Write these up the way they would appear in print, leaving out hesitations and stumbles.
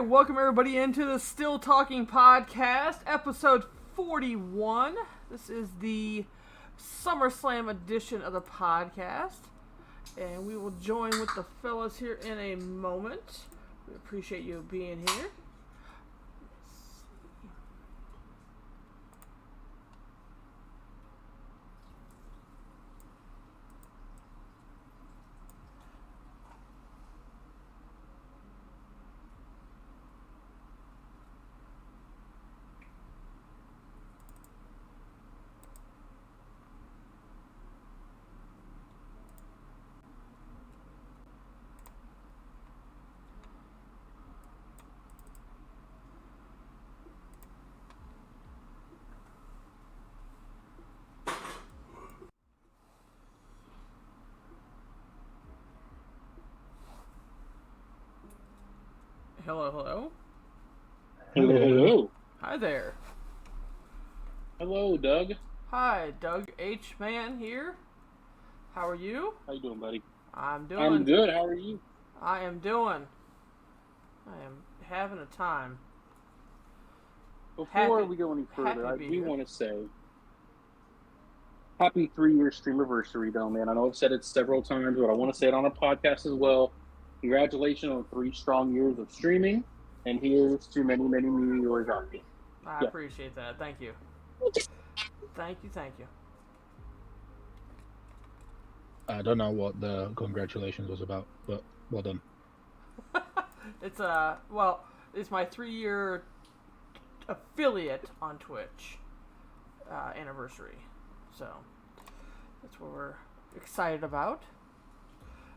right, welcome everybody into the Still Talking Podcast, episode 41. This is the SummerSlam edition of the podcast, and we will join with the fellas here in a moment. We appreciate you being here. Hello. Hello. Hi there. Hello, Doug. Hi, Doug H. Man here. How are you? How you doing, buddy? I'm good. How are you? I am having a time. Before we go any further, I do want to say happy 3-year streamiversary, though, man. I know I've said it several times, but I want to say it on a podcast as well. Congratulations on 3 strong years of streaming, and here's to many, many more years after. I appreciate that. Thank you. Thank you. I don't know what the congratulations was about, but well done. It's my 3-year affiliate on Twitch anniversary, so that's what we're excited about.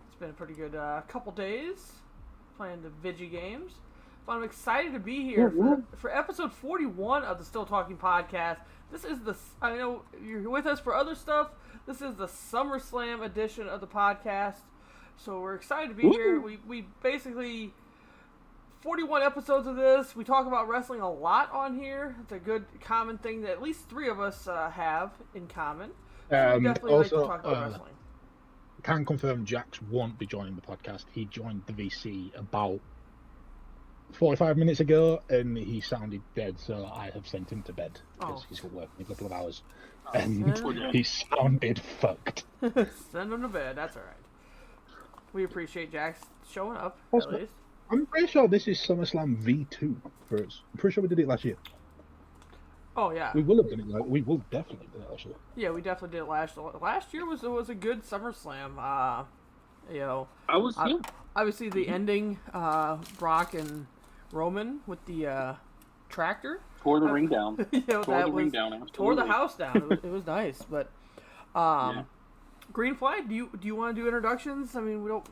It's been a pretty good couple days playing the Vigi games. But I'm excited to be here for episode 41 of the Still Talking Podcast. This is I know you're with us for other stuff. This is the SummerSlam edition of the podcast. So we're excited to be here. We basically, 41 episodes of this. We talk about wrestling a lot on here. It's a good common thing that at least 3 of us have in common. So we definitely like to talk about wrestling. Can confirm Jax won't be joining the podcast. He joined the VC about 45 minutes ago, and he sounded dead, so I have sent him to bed because he's got work in a couple of hours. And he sounded fucked. Send him to bed. That's all right. We appreciate Jax showing up, at least. I'm pretty sure this is SummerSlam V2 for us. I'm pretty sure we did it last year. Oh yeah, we will have done it. We will definitely do it last year. Yeah, we definitely did it last year. Was a good SummerSlam. Obviously the ending, Brock and Roman with the tractor tore the ring down. Tore the house down. It was nice, but Green Flag. Do you want to do introductions? I mean, we don't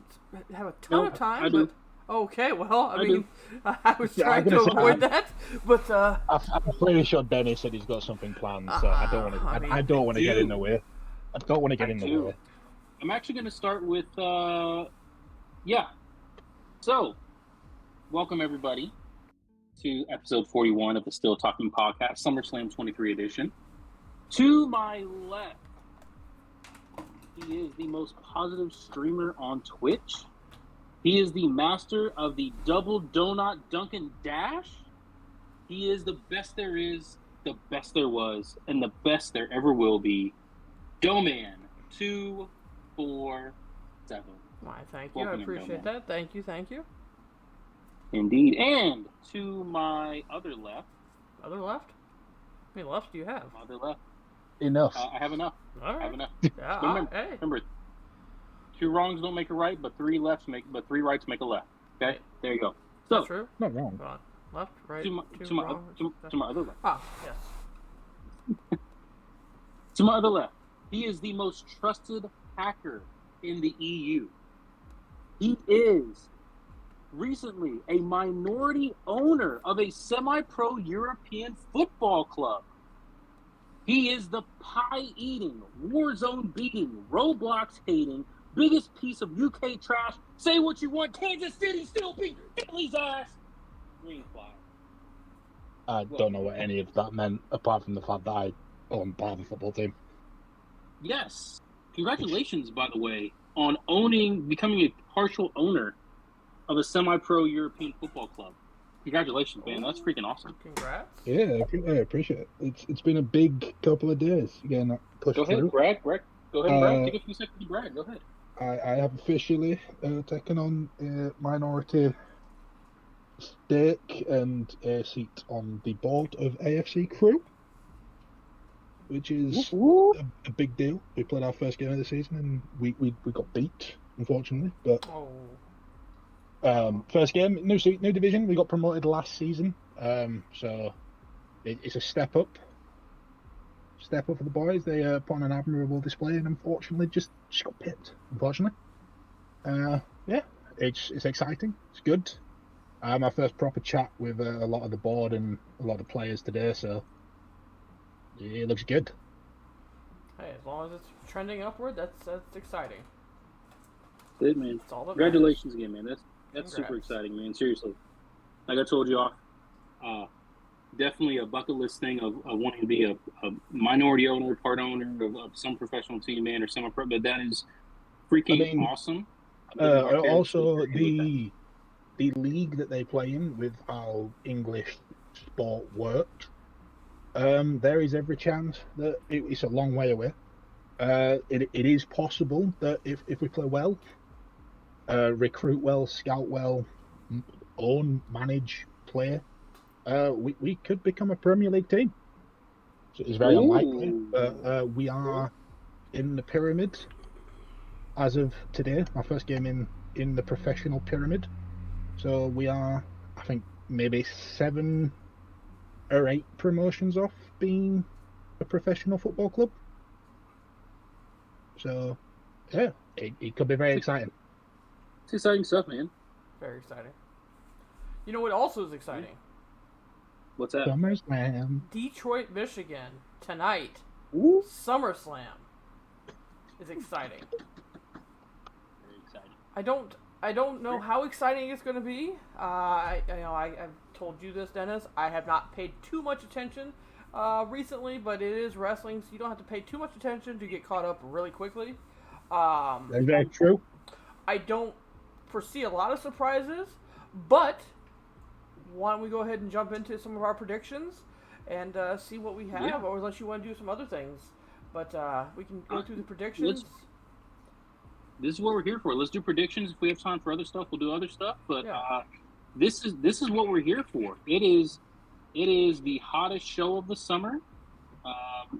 have a ton of time. I do. Okay, well, I was trying to avoid that, but I'm pretty sure Dennis said he's got something planned, so I don't want to get in the way. I don't want to get in the way. I'm actually going to start with, So, welcome everybody to episode 41 of the Still Talking Podcast, SummerSlam 23 edition. To my left, he is the most positive streamer on Twitch. He is the master of the double donut Dunkin' Dash. He is the best there is, the best there was, and the best there ever will be. Doughman 247. Why, thank you. I appreciate that. Thank you. Indeed. And to my other left. Other left? How many lefts do you have? Other left. Enough. I have enough. All right. I have enough. Yeah, remember, 2 wrongs don't make a right, but 3 rights make a left. Okay, right. There you go. So, that's true. Not wrong. Hold on. Left, right. To my other left. Ah, yes. To my other left, he is the most trusted hacker in the EU. He is recently a minority owner of a semi-pro European football club. He is the pie-eating, Warzone-beating, Roblox-hating, biggest piece of UK trash. Say what you want, Kansas City still beat Philly's ass. Green Flag. I don't know what any of that meant, apart from the fact that I own part of the football team. Yes. Congratulations, by the way, on becoming a partial owner of a semi-pro European football club. Congratulations, man. That's freaking awesome. Congrats. Yeah, I appreciate it. It's been a big couple of days getting that pushed Go ahead, through. brag. Go ahead and brag. Uh, Take a few seconds to brag. Go ahead. I have officially taken on a minority stake and a seat on the board of AFC Crew, which is a big deal. We played our first game of the season and we got beat, unfortunately. But first game, new seat, new division. We got promoted last season, so it's a step up. Step up for the boys. They put on an admirable display, and unfortunately, just got pipped. Unfortunately, yeah, it's exciting. It's good. My first proper chat with a lot of the board and a lot of the players today, so it looks good. Hey, as long as it's trending upward, that's exciting. Good, man. That's all that Congratulations matters. again, man. That's super exciting, man. Seriously, like I told you off. Definitely a bucket list thing of wanting to be a minority owner, part owner of some professional team, man, or semi-pro. But that is freaking awesome. Also, the league that they play in, with how English sport works, there is every chance that it's a long way away. It is possible that if we play well, recruit well, scout well, own, manage, play, we could become a Premier League team. So it's very unlikely. We are in the pyramid as of today. My first game in the professional pyramid. So we are, I think, maybe 7 or 8 promotions off being a professional football club. So, yeah, it could be very exciting. It's exciting stuff, man. Very exciting. You know what also is exciting? What's that? SummerSlam. Detroit, Michigan, tonight. Ooh. SummerSlam is exciting. Very exciting. I don't know how exciting it's going to be. I've told you this, Dennis. I have not paid too much attention recently, but it is wrestling, so you don't have to pay too much attention to get caught up really quickly. That's very true. I don't foresee a lot of surprises, but why don't we go ahead and jump into some of our predictions and see what we have, or unless you want to do some other things. But we can go through the predictions. This is what we're here for. Let's do predictions. If we have time for other stuff, we'll do other stuff. But this is what we're here for. It is the hottest show of the summer.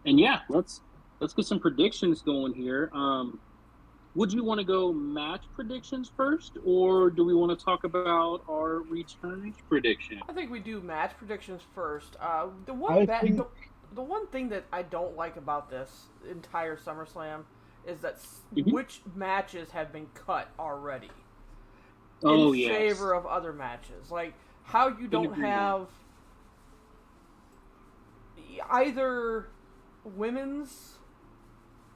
And yeah, let's get some predictions going here. Would you want to go match predictions first, or do we want to talk about our returns prediction? I think we do match predictions first. The one thing that I don't like about this entire SummerSlam is that which matches have been cut already in favor of other matches. Like how you don't have either women's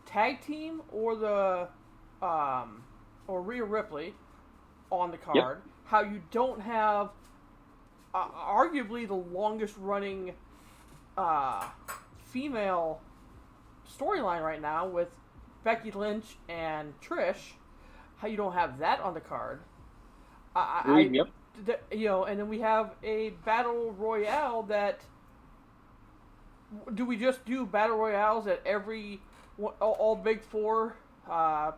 tag team or the or Rhea Ripley on the card. Yep. How you don't have arguably the longest running female storyline right now with Becky Lynch and Trish. How you don't have that on the card. Yep. And then we have a battle royale that. Do we just do battle royales at all big four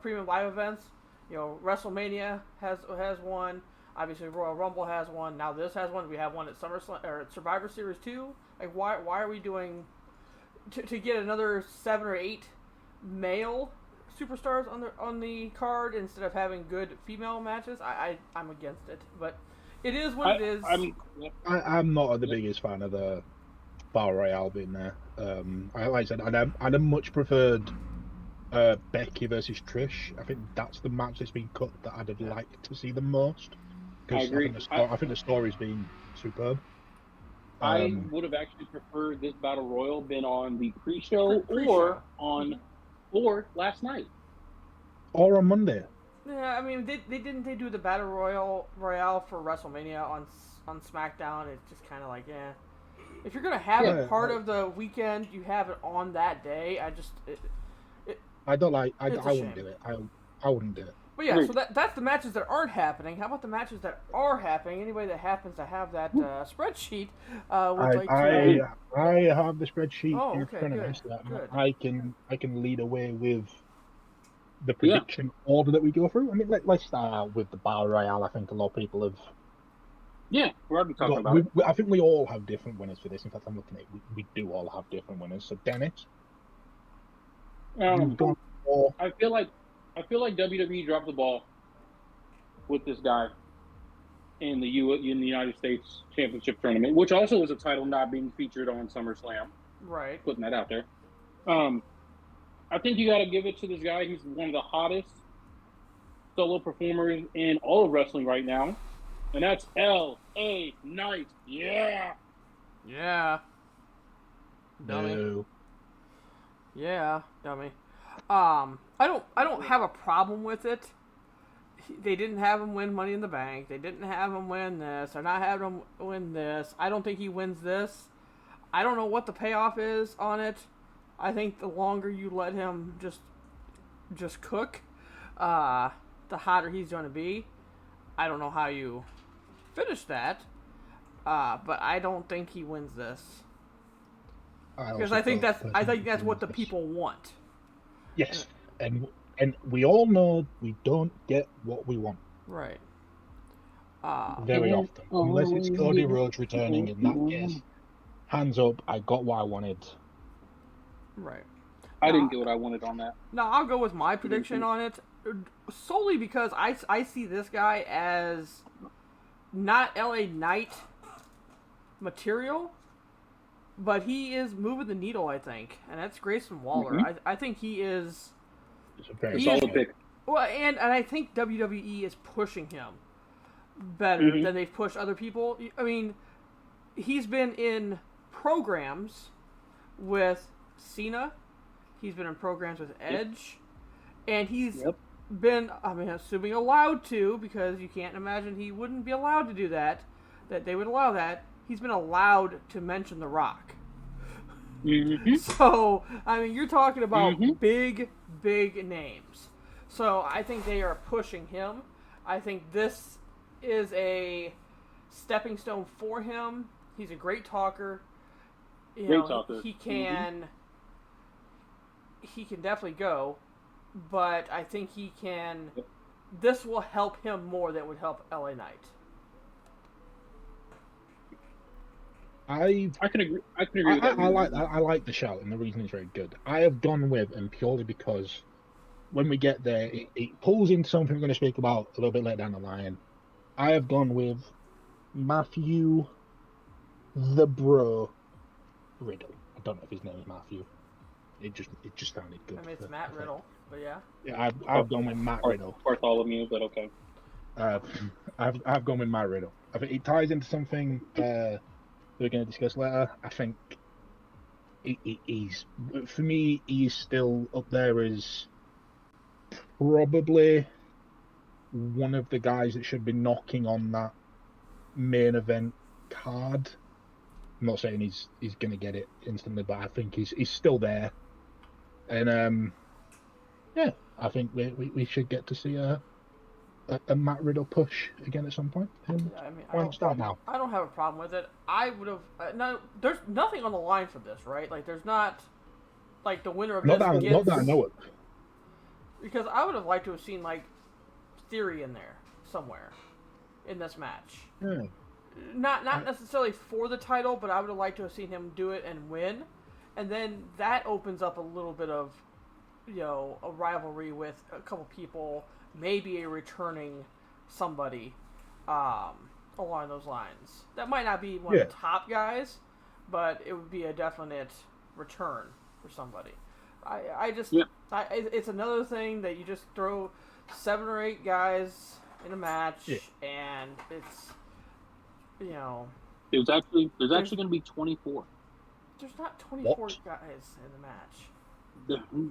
premium live events? WrestleMania has one. Obviously, Royal Rumble has one. Now this has one. We have one at SummerSlam or at Survivor Series 2. Like, why are we doing to get another 7 or 8 male superstars on the card instead of having good female matches? I'm against it, but it is what it is. I'm not the biggest fan of the Battle Royale being there. Like I said, I'd have much preferred Becky versus Trish. I think that's the match that's been cut that I'd have liked to see the most. I agree. I think the story's been superb. I would have actually preferred this Battle Royal been on the pre-show or last night. Or on Monday. Yeah, I mean, they do the Battle Royale for WrestleMania on SmackDown. It's just kind of like, if you're gonna have it part of the weekend, you have it on that day. I wouldn't do it. I wouldn't do it. But yeah, Agreed. so that's the matches that aren't happening. How about the matches that are happening? Anybody that happens to have that spreadsheet would like to. I have the spreadsheet Oh, in okay, front of good, me, so that good. I can lead away with the Yeah. prediction order that we go through. I mean, let's start out with the Battle Royale. I think a lot of people have Yeah, we're already talking got. about it. I think we all have different winners for this. In fact, I'm looking at it. We do all have different winners. So, Dennis, you've gone for. I feel like WWE dropped the ball with this guy in the United States Championship tournament, which also was a title not being featured on SummerSlam. Right. Putting that out there. I think you got to give it to this guy. He's one of the hottest solo performers in all of wrestling right now, and that's L.A. Knight. Yeah. Yeah. Dummy. No. Yeah, dummy. I don't have a problem with it. They didn't have him win Money in the Bank. They didn't have him win this. They're not having him win this. I don't think he wins this. I don't know what the payoff is on it. I think the longer you let him just cook, the hotter he's going to be. I don't know how you finish that, but I don't think he wins this because I think that's what the people want. Yes, and we all know we don't get what we want. Right. Very often, unless it's Cody Rhodes returning. In that case, hands up, I got what I wanted. Right. I didn't get what I wanted on that. No, I'll go with my prediction on it, solely because I see this guy as not LA Knight material, but he is moving the needle, I think, and that's Grayson Waller. Mm-hmm. I think he is. It's a very solid pick. Well, and I think WWE is pushing him better than they've pushed other people. I mean, he's been in programs with Cena. He's been in programs with Edge. And he's been, I mean, assuming allowed to, because you can't imagine he wouldn't be allowed to do that they would allow that. He's been allowed to mention The Rock. So, I mean, you're talking about big, big names. So, I think they are pushing him. I think this is a stepping stone for him. He's a great talker. Great talker. He can definitely go, but I think he can. This will help him more than it would help LA Knight. I can agree. I can agree with that. I like the shout, and the reason is very good. I have gone with, and purely because when we get there, it pulls into something we're going to speak about a little bit later down the line. I have gone with Matthew the Bro Riddle. I don't know if his name is Matthew. It just sounded good. I mean, it's Matt Riddle, but yeah. Yeah, I've gone with Matt Riddle. Bartholomew, but okay. I've gone with Matt Riddle. I think it ties into something we're going to discuss later. I think he's, for me, he's still up there as probably one of the guys that should be knocking on that main event card. I'm not saying he's going to get it instantly, but I think he's still there. And yeah, I think we should get to see a Matt Riddle push again at some point. And I mean, why not start now? I don't have a problem with it. I would have no. There's nothing on the line for this, right? Like, there's not like the winner of Not this that I know it. Because I would have liked to have seen like Theory in there somewhere in this match. Yeah. Not necessarily for the title, but I would have liked to have seen him do it and win, and then that opens up a little bit of, a rivalry with a couple people, maybe a returning somebody, along those lines. That might not be one of the top guys, but it would be a definite return for somebody. It's another thing that you just throw 7 or 8 guys in a match, and it's. There's actually going to be 24. There's not 24 guys in the match.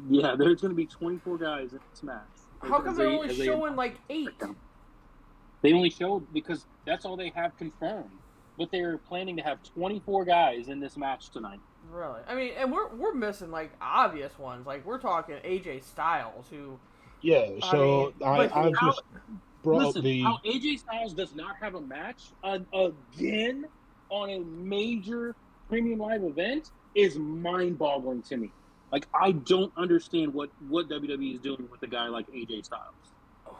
Yeah, there's going to be 24 guys in this match. How come they're only showing like 8? They only showed because that's all they have confirmed. But they're planning to have 24 guys in this match tonight. Really? I mean, and we're missing like obvious ones. Like, we're talking AJ Styles, who Yeah, so but I've just brought up Listen, the. how AJ Styles does not have a match again on a major premium live event is mind-boggling to me. Like, I don't understand what WWE is doing with a guy like AJ Styles.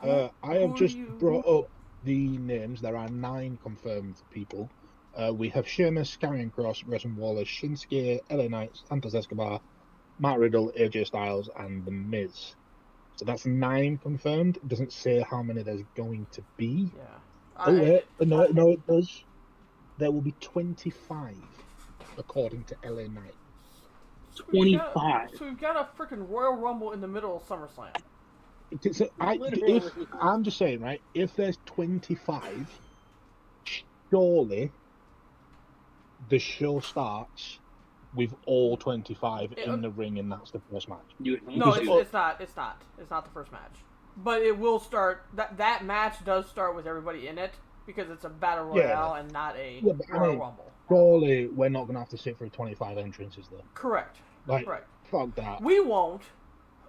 I have who just do you? brought up the names. There are 9 confirmed people. We have Sheamus, Karrion Kross, Grayson Waller, Shinsuke, LA Knight, Santos Escobar, Matt Riddle, AJ Styles, and The Miz. So that's 9 confirmed. It doesn't say how many there's going to be. Yeah. No, it does. There will be 25, according to LA Knight. 25. So we've got a freaking Royal Rumble in the middle of SummerSlam. I'm just saying, right? If there's 25, surely the show starts with all 25 in the ring, and that's the first match. No, it's not. It's not. It's not the first match. But it will start. That match does start with everybody in it because it's a battle royale and not a Royal Rumble. Surely we're not going to have to sit through 25 entrances, though. Correct. Correct. Fuck that. We won't.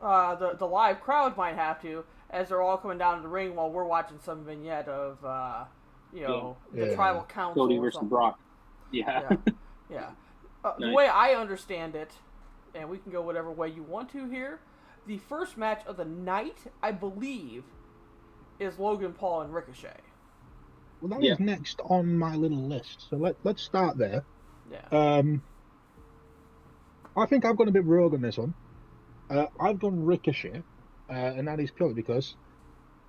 The live crowd might have to, as they're all coming down to the ring while we're watching some vignette of the tribal council. Cody versus Brock. Yeah. The way I understand it, and we can go whatever way you want to here, the first match of the night, I believe, is Logan Paul and Ricochet. Well, that is next on my little list, so let's start there. Yeah. I think I've gone a bit rogue on this one. I've gone Ricochet, and that is purely because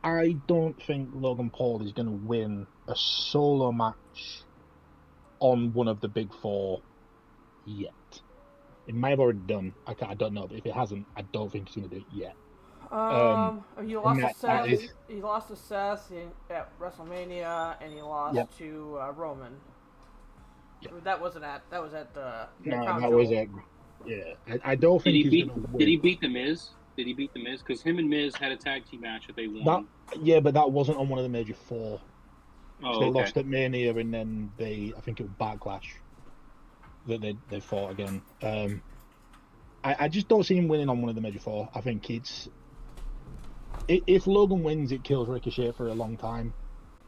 I don't think Logan Paul is going to win a solo match on one of the big 4 yet. It may have already done. I don't know, but if it hasn't, I don't think he's going to do it yet. He lost to Seth. He lost to Seth at WrestleMania, and he lost to Roman. Yep. That was at the. No, that was at. Yeah, I don't think he's going to win. Did he beat the Miz? Did he beat the Miz? Because him and Miz had a tag team match that they won. But that wasn't on one of the major 4. So they lost at Mania, and then I think it was Backlash that they fought again. I just don't see him winning on one of the major 4. I think if Logan wins, it kills Ricochet for a long time,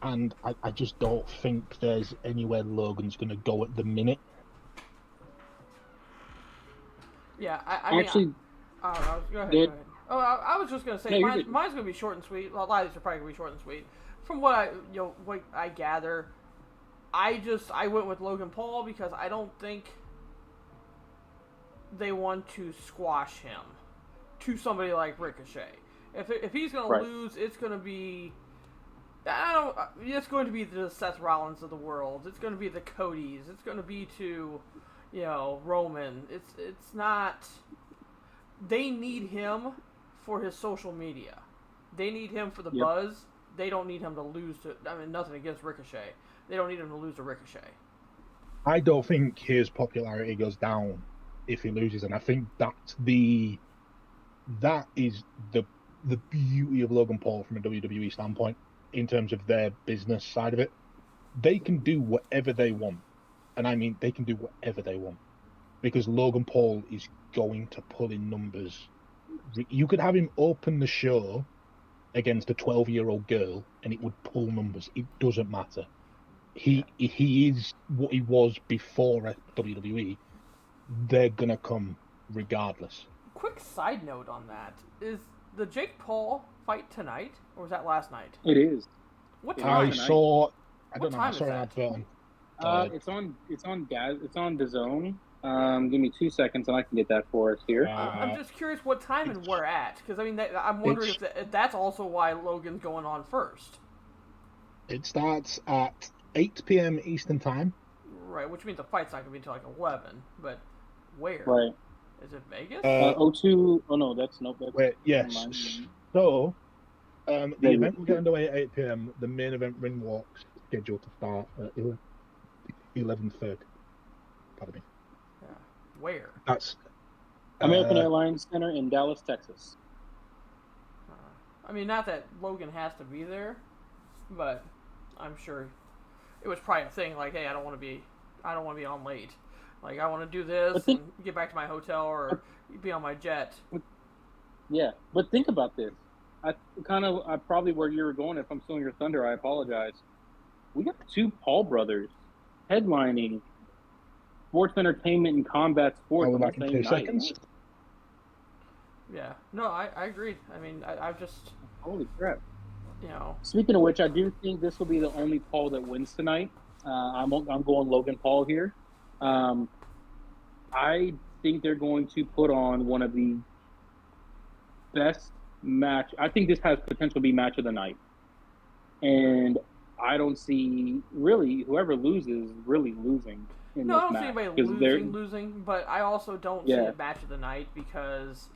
and I just don't think there's anywhere Logan's going to go at the minute. Yeah, I mean, actually, I don't know. Go ahead. Oh, I was just going to say, mine's going to be short and sweet. Well, a lot of these are probably going to be short and sweet. From what I gather, I went with Logan Paul because I don't think they want to squash him to somebody like Ricochet. If he's going to lose, it's going to be it's going to be the Seth Rollins of the world. It's going to be the Codys. It's going to be to Roman. It's not. They need him for his social media. They need him for the buzz. They don't need him to lose to. I mean, nothing against Ricochet. They don't need him to lose to Ricochet. I don't think his popularity goes down if he loses, and I think that is the beauty of Logan Paul from a WWE standpoint in terms of their business side of it. They can do whatever they want, and I mean they can do whatever they want because Logan Paul is going to pull in numbers. You could have him open the show against a 12-year-old girl, and it would pull numbers. It doesn't matter. He is what he was before WWE. They're gonna come regardless. Quick side note on that: is the Jake Paul fight tonight, or was that last night? It is. What time? I saw an advert on. It's on DAZN. Give me 2 seconds, and I can get that for us here. I'm just curious what time and where at, because I mean, I'm wondering if that's also why Logan's going on first. It starts at 8 p.m. Eastern Time. Right, which means the fight's not going to be until like 11. But where? Right. Is it Vegas? O2. Oh no, that's wait. Yes. So, the event will get underway at 8 p.m. The main event ring walk's scheduled to start at 11:30. Pardon me. Where? That's American Airlines Center in Dallas, Texas. I mean, not that Logan has to be there, but I'm sure it was probably a thing. Like, hey, I don't want to be on late. Like, I want to do this and get back to my hotel or be on my jet. Yeah, but think about this. I probably where you were going. If I'm stealing your thunder, I apologize. We got two Paul brothers headlining sports entertainment and combat sports I'll on be the back in same 2 night. seconds. Yeah. No, I agreed. I mean, I've just, Holy crap! you know. Speaking of which, I do think this will be the only Paul that wins tonight. I'm going Logan Paul here. I think they're going to put on one of the best match. I think this has potential to be match of the night, and I don't see really whoever loses really losing in No, I this don't see match anybody losing, but I also don't see a match of the night because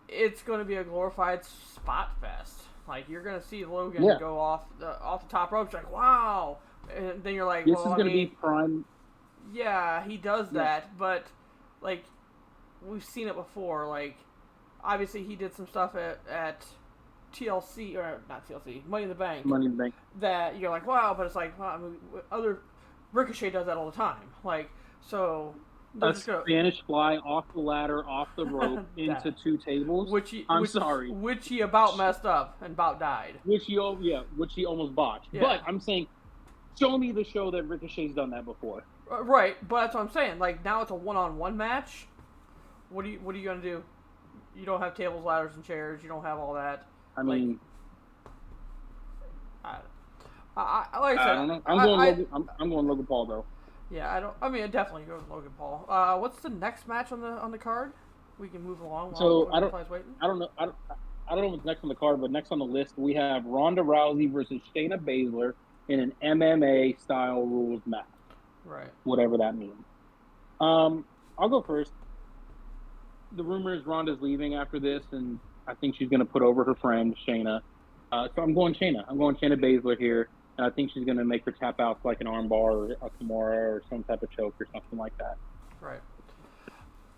it's going to be a glorified spot fest. Like, you're going to see Logan go off the top rope, like, wow, and then you're like, this is going to be prime. Yeah, he does that, but like, we've seen it before. Like, obviously he did some stuff at TLC, or not TLC, Money in the Bank. Money in the Bank. That you're like, wow, but it's like, well, I mean, other Ricochet does that all the time. Like, so a Spanish fly off the ladder, off the rope into two tables. Which he about messed up and about died. Which he almost botched. Yeah. But I'm saying, show me the show that Ricochet's done that before. Right, but that's what I'm saying. Like, now it's a one-on-one match. What are you gonna do? You don't have tables, ladders, and chairs. You don't have all that. I mean, like I said, I don't know. I'm going Logan Paul though. Yeah, I mean, I definitely go with Logan Paul. What's the next match on the card? We can move along. So I don't know. I don't know what's next on the card, but next on the list we have Ronda Rousey versus Shayna Baszler in an MMA style rules match. Right. Whatever that means. I'll go first. The rumor is Ronda's leaving after this, and I think she's going to put over her friend Shayna. So I'm going Shayna. I'm going Shayna Baszler here, and I think she's going to make her tap out like an armbar or a Kimura or some type of choke or something like that. Right.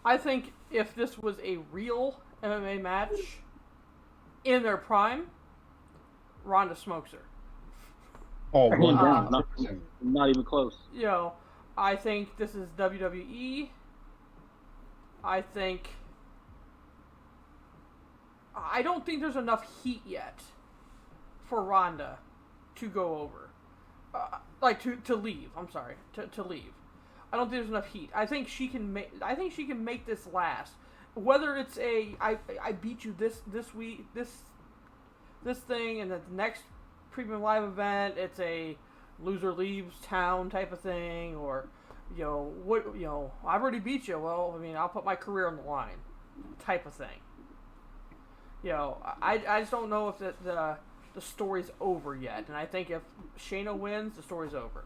I think if this was a real MMA match in their prime, Ronda smokes her. Oh, not even close. You know, I think this is WWE. I don't think there's enough heat yet for Ronda to go over. To leave. I'm sorry, to leave. I don't think there's enough heat. I think she can make this last. Whether it's I beat you this week, this thing, and the next premium live event, it's a loser leaves town type of thing, or I've already beat you. Well, I mean, I'll put my career on the line, type of thing. I just don't know if the story's over yet, and I think if Shayna wins, the story's over.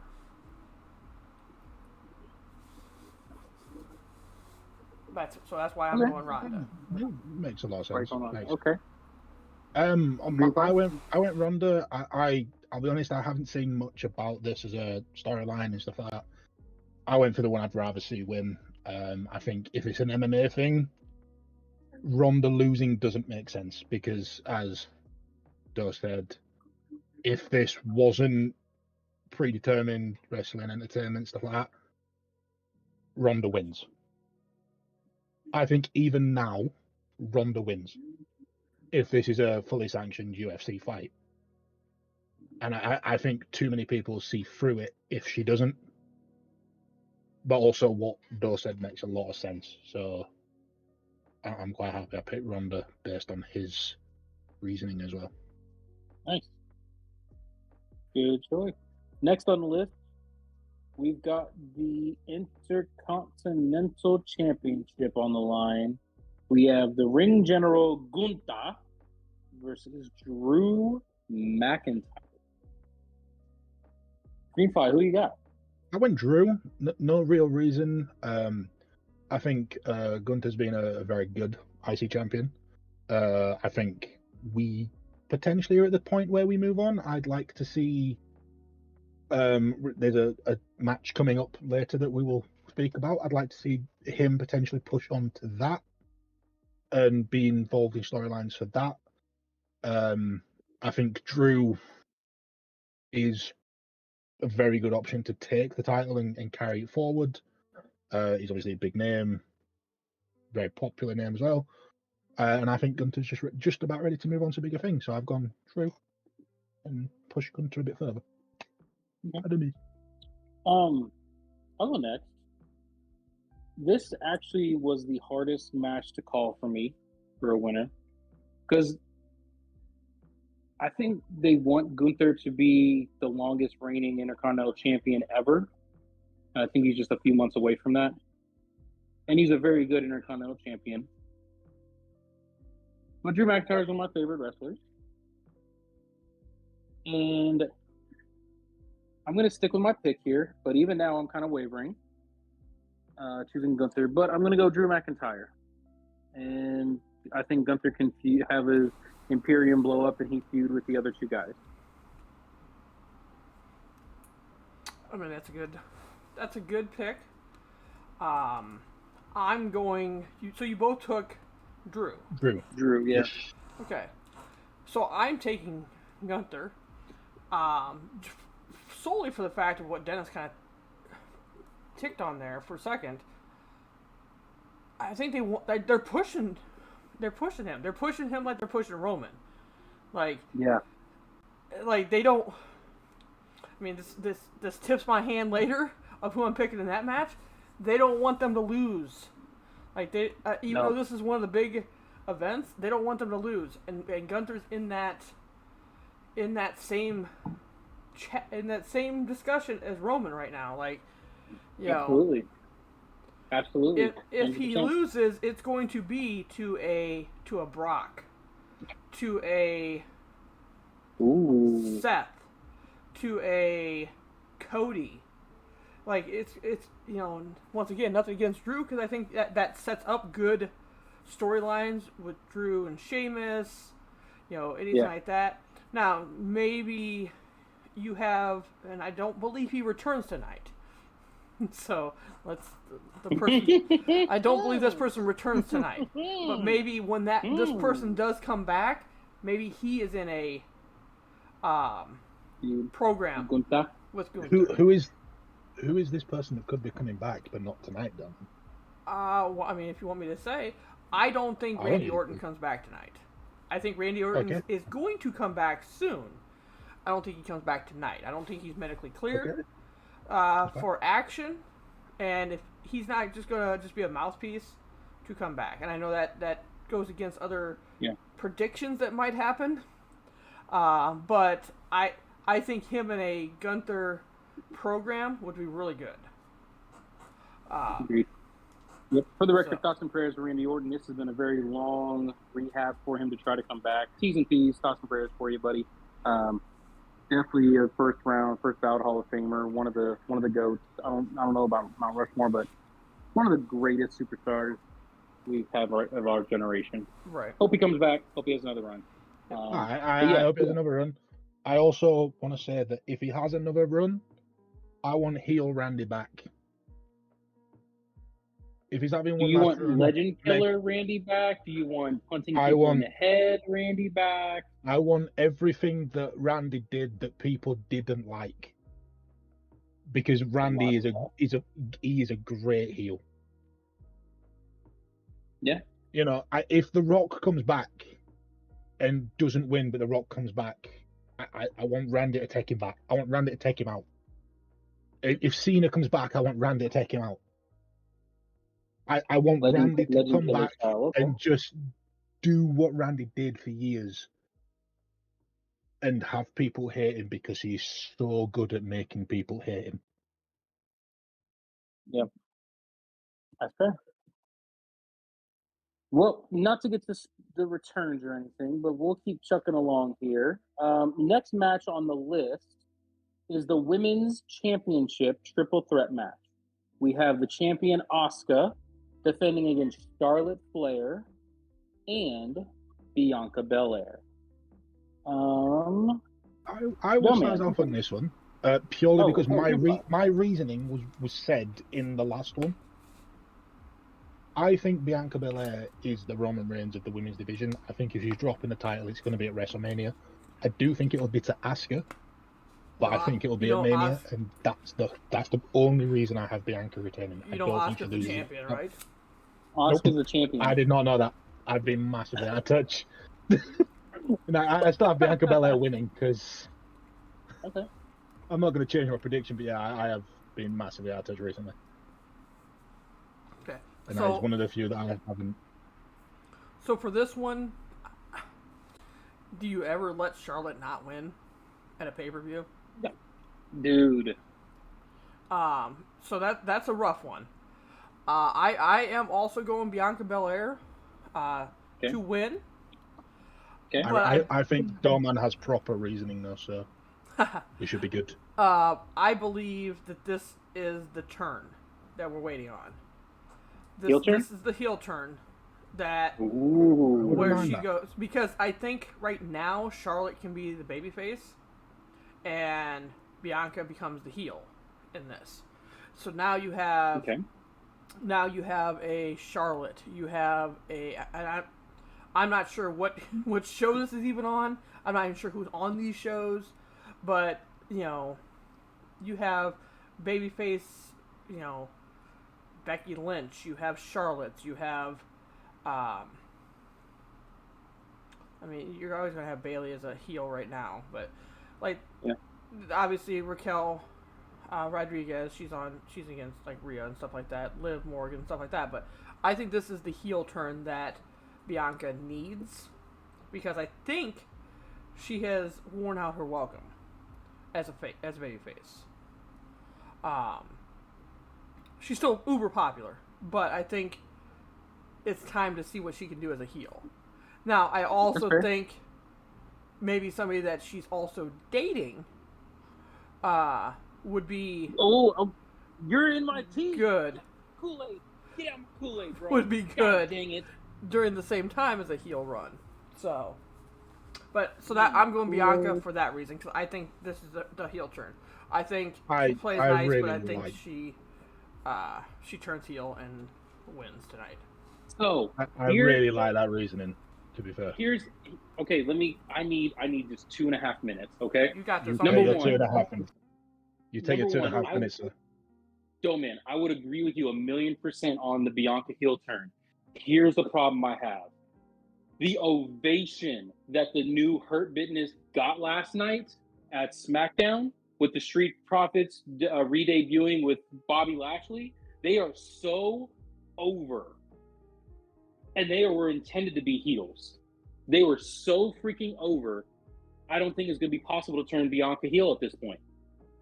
That's why I'm going Ronda. Makes a lot of sense. Okay. I went Ronda. I'll be honest, I haven't seen much about this as a storyline and stuff like that. I went for the one I'd rather see win. I think if it's an MMA thing, Ronda losing doesn't make sense because, as Doe said, if this wasn't predetermined wrestling entertainment stuff like that, Ronda wins. I think even now, Ronda wins if this is a fully sanctioned UFC fight. And I think too many people see through it if she doesn't. But also what Doe said makes a lot of sense. So I'm quite happy I picked Ronda based on his reasoning as well. Nice. Good choice. Next on the list, we've got the Intercontinental Championship on the line. We have the Ring General Gunther versus Drew McIntyre. Green Fly, who you got? I went Drew. No real reason. I think Gunther's been a very good IC champion. I think we potentially are at the point where we move on. I'd like to see. There's a match coming up later that we will speak about. I'd like to see him potentially push on to that and be involved in storylines for that. I think Drew is a very good option to take the title and carry it forward. He's obviously a big name, very popular name as well. And I think Gunter's just about ready to move on to bigger things. So I've gone through and pushed Gunter a bit further. Okay. I don't know. I'll go next. This actually was the hardest match to call for me for a winner, because I think they want Gunther to be the longest reigning Intercontinental Champion ever. I think he's just a few months away from that. And he's a very good Intercontinental Champion. But Drew McIntyre is one of my favorite wrestlers. And I'm going to stick with my pick here, but even now I'm kind of wavering, choosing Gunther. But I'm going to go Drew McIntyre. And I think Gunther can have his Imperium blow up and he feud with the other two guys. I mean, that's a good pick. I'm going. So you both took Drew. Drew, yeah. Okay. So I'm taking Gunther, solely for the fact of what Dennis kind of ticked on there for a second. I think they're pushing him. They're pushing him like they're pushing Roman. Like, yeah. Like they don't. I mean, this tips my hand later of who I'm picking in that match. They don't want them to lose. Like they, even though this is one of the big events, they don't want them to lose. And Gunther's in that same discussion as Roman right now. Like, you know, absolutely. If he loses, it's going to be to a Brock, to a Seth, to a Cody. Like, it's once again, nothing against Drew, because I think that sets up good storylines with Drew and Sheamus, anything like that. Now, maybe you have, and I don't believe he returns tonight. So, I don't believe this person returns tonight. But maybe when this person does come back, maybe he is in a program with Gunther. Who is this person that could be coming back, but not tonight, then? Well, I mean, if you want me to say, I don't think Randy Orton comes back tonight. I think Randy Orton is going to come back soon. I don't think he comes back tonight. I don't think he's medically cleared for action, and if he's not just going to be a mouthpiece to come back. And I know that goes against other predictions that might happen, but I think him in a Gunther program would be really good. Agreed. Yep. For the record, thoughts and prayers for Randy Orton. This has been a very long rehab for him to try to come back. T's and P's, thoughts and prayers for you, buddy. Definitely a first ballot Hall of Famer, one of the goats. I don't know about Mount Rushmore, but one of the greatest superstars we've had of our generation. Right. Hope he comes back. Hope he has another run. I hope he has another run. I also want to say that if he has another run, I want heel Randy back. If he's having one, do you want Legend Killer Randy back? Do you want punting people in the head Randy back? I want everything that Randy did that people didn't like, because Randy is a great heel. Yeah. If The Rock comes back and doesn't win, but The Rock comes back, I want Randy to take him back. I want Randy to take him out. If Cena comes back, I want Randy to take him out. I want Randy to come back and just do what Randy did for years and have people hate him, because he's so good at making people hate him. Yep. That's fair. Well, not to get to the returns or anything, but we'll keep chucking along here. Next match on the list is the Women's Championship Triple Threat match. We have the champion Asuka defending against Charlotte Flair and Bianca Belair. I will start off on this one purely because my reasoning was said in the last one. I think Bianca Belair is the Roman Reigns of the women's division. I think if she's dropping the title, it's going to be at WrestleMania. I do think it'll be to Asuka, but I think it'll be at Mania, and that's the only reason I have Bianca retaining. Asuka's the champion, right? Asuka's the champion. I did not know that. I've been massively out of touch. And I still have Bianca Belair winning because Okay. I'm not going to change my prediction, but yeah, I have been massively out of touch recently. Okay. And that is one of the few that I haven't. So for this one, do you ever let Charlotte not win at a pay-per-view? No. Dude. So that's a rough one. I am also going Bianca Belair to win. Okay. I think Dorman has proper reasoning though, so we should be good. I believe that this is the turn that we're waiting on. Heel turn? This is the heel turn that Ooh. where she goes, because I think right now Charlotte can be the babyface and Bianca becomes the heel in this. So now you have a Charlotte. You have I'm not sure what show this is even on. I'm not even sure who's on these shows, but you have babyface, Becky Lynch. You have Charlotte. You have, you're always gonna have Bayley as a heel right now, but obviously Raquel Rodriguez, she's against like Rhea and stuff like that, Liv Morgan, stuff like that. But I think this is the heel turn that Bianca needs, because I think she has worn out her welcome as a babyface. She's still uber popular, but I think it's time to see what she can do as a heel. Now, I also think maybe somebody that she's also dating would be... Oh, you're in my team. Good. Kool-Aid. Yeah, I'm Kool-Aid, bro. Would be good. God dang it. During the same time as a heel run. So that I'm going Bianca for that reason, because I think this is the heel turn. I think she plays nice, really but I think she turns heel and wins tonight. So I really like that reasoning. To be fair, I need just 2.5 minutes. Okay, you got this. Number one, 2.5 minutes. You take it 2.5 minutes. Man, I would agree with you 1,000,000% on the Bianca heel turn. Here's the problem I have: the ovation that the new Hurt Business got last night at SmackDown with the Street Profits re-debuting with Bobby Lashley. They are so over. And they were intended to be heels. They were so freaking over. I don't think it's going to be possible to turn Bianca heel at this point.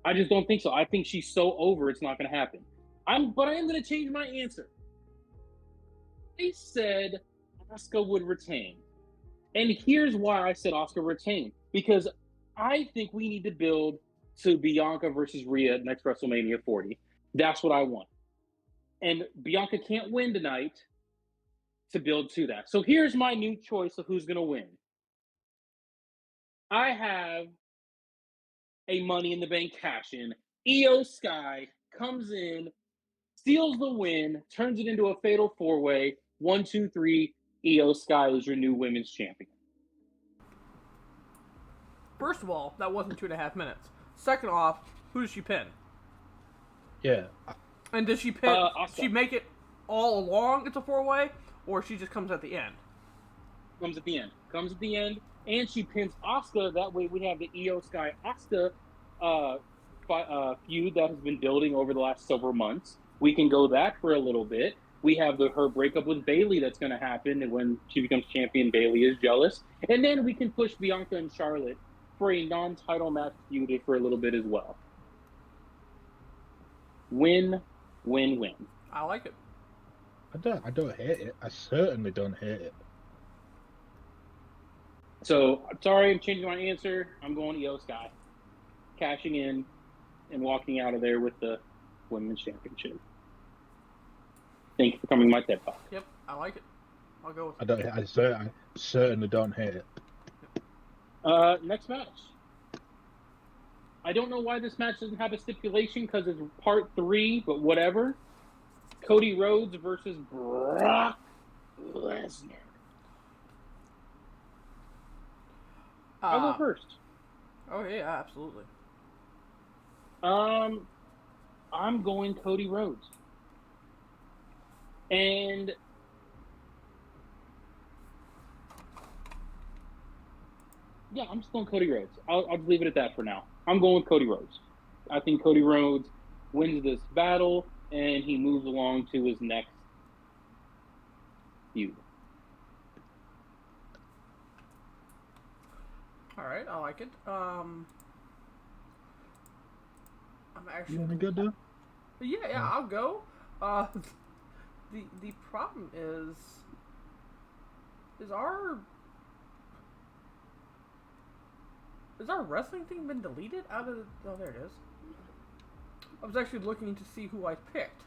I just don't think so. I think she's so over, it's not going to happen. But I am going to change my answer. I said Asuka would retain. And here's why I said Asuka retain. Because I think we need to build to Bianca versus Rhea next WrestleMania 40. That's what I want. And Bianca can't win tonight to build to that. So here's my new choice of who's going to win. I have a Money in the Bank cash-in. Io Sky comes in, steals the win, turns it into a fatal four-way. 1, 2, 3. Io Sky is your new women's champion. First of all, that wasn't 2.5 minutes. Second off, who does she pin? Yeah. And does she pin? She make it all along? It's a four-way. Or she just comes at the end? Comes at the end. And she pins Asuka. That way we have the Io Sky Asuka feud that has been building over the last several months. We can go that for a little bit. We have her breakup with Bayley that's going to happen. And when she becomes champion, Bayley is jealous. And then we can push Bianca and Charlotte for a non-title match feud for a little bit as well. Win, win, win. I like it. I don't hate it. I certainly don't hate it. So, I'm sorry, I'm changing my answer. I'm going Io Sky. Cashing in and walking out of there with the Women's Championship. Thank you for coming to my TED Talk. Yep, I like it. I'll go with it. I certainly don't hate it. Next match. I don't know why this match doesn't have a stipulation because it's part 3, but whatever. Cody Rhodes versus Brock Lesnar. I'll go first. Oh yeah, absolutely. I'm going Cody Rhodes. And Yeah, I'm just going Cody Rhodes. I'll just leave it at that for now. I'm going with Cody Rhodes. I think Cody Rhodes wins this battle, and he moves along to his next feud. All right, I like it. I'm actually. You want to go there? Yeah, I'll go. The problem is our wrestling thing been deleted out of? Oh, there it is. I was actually looking to see who I picked.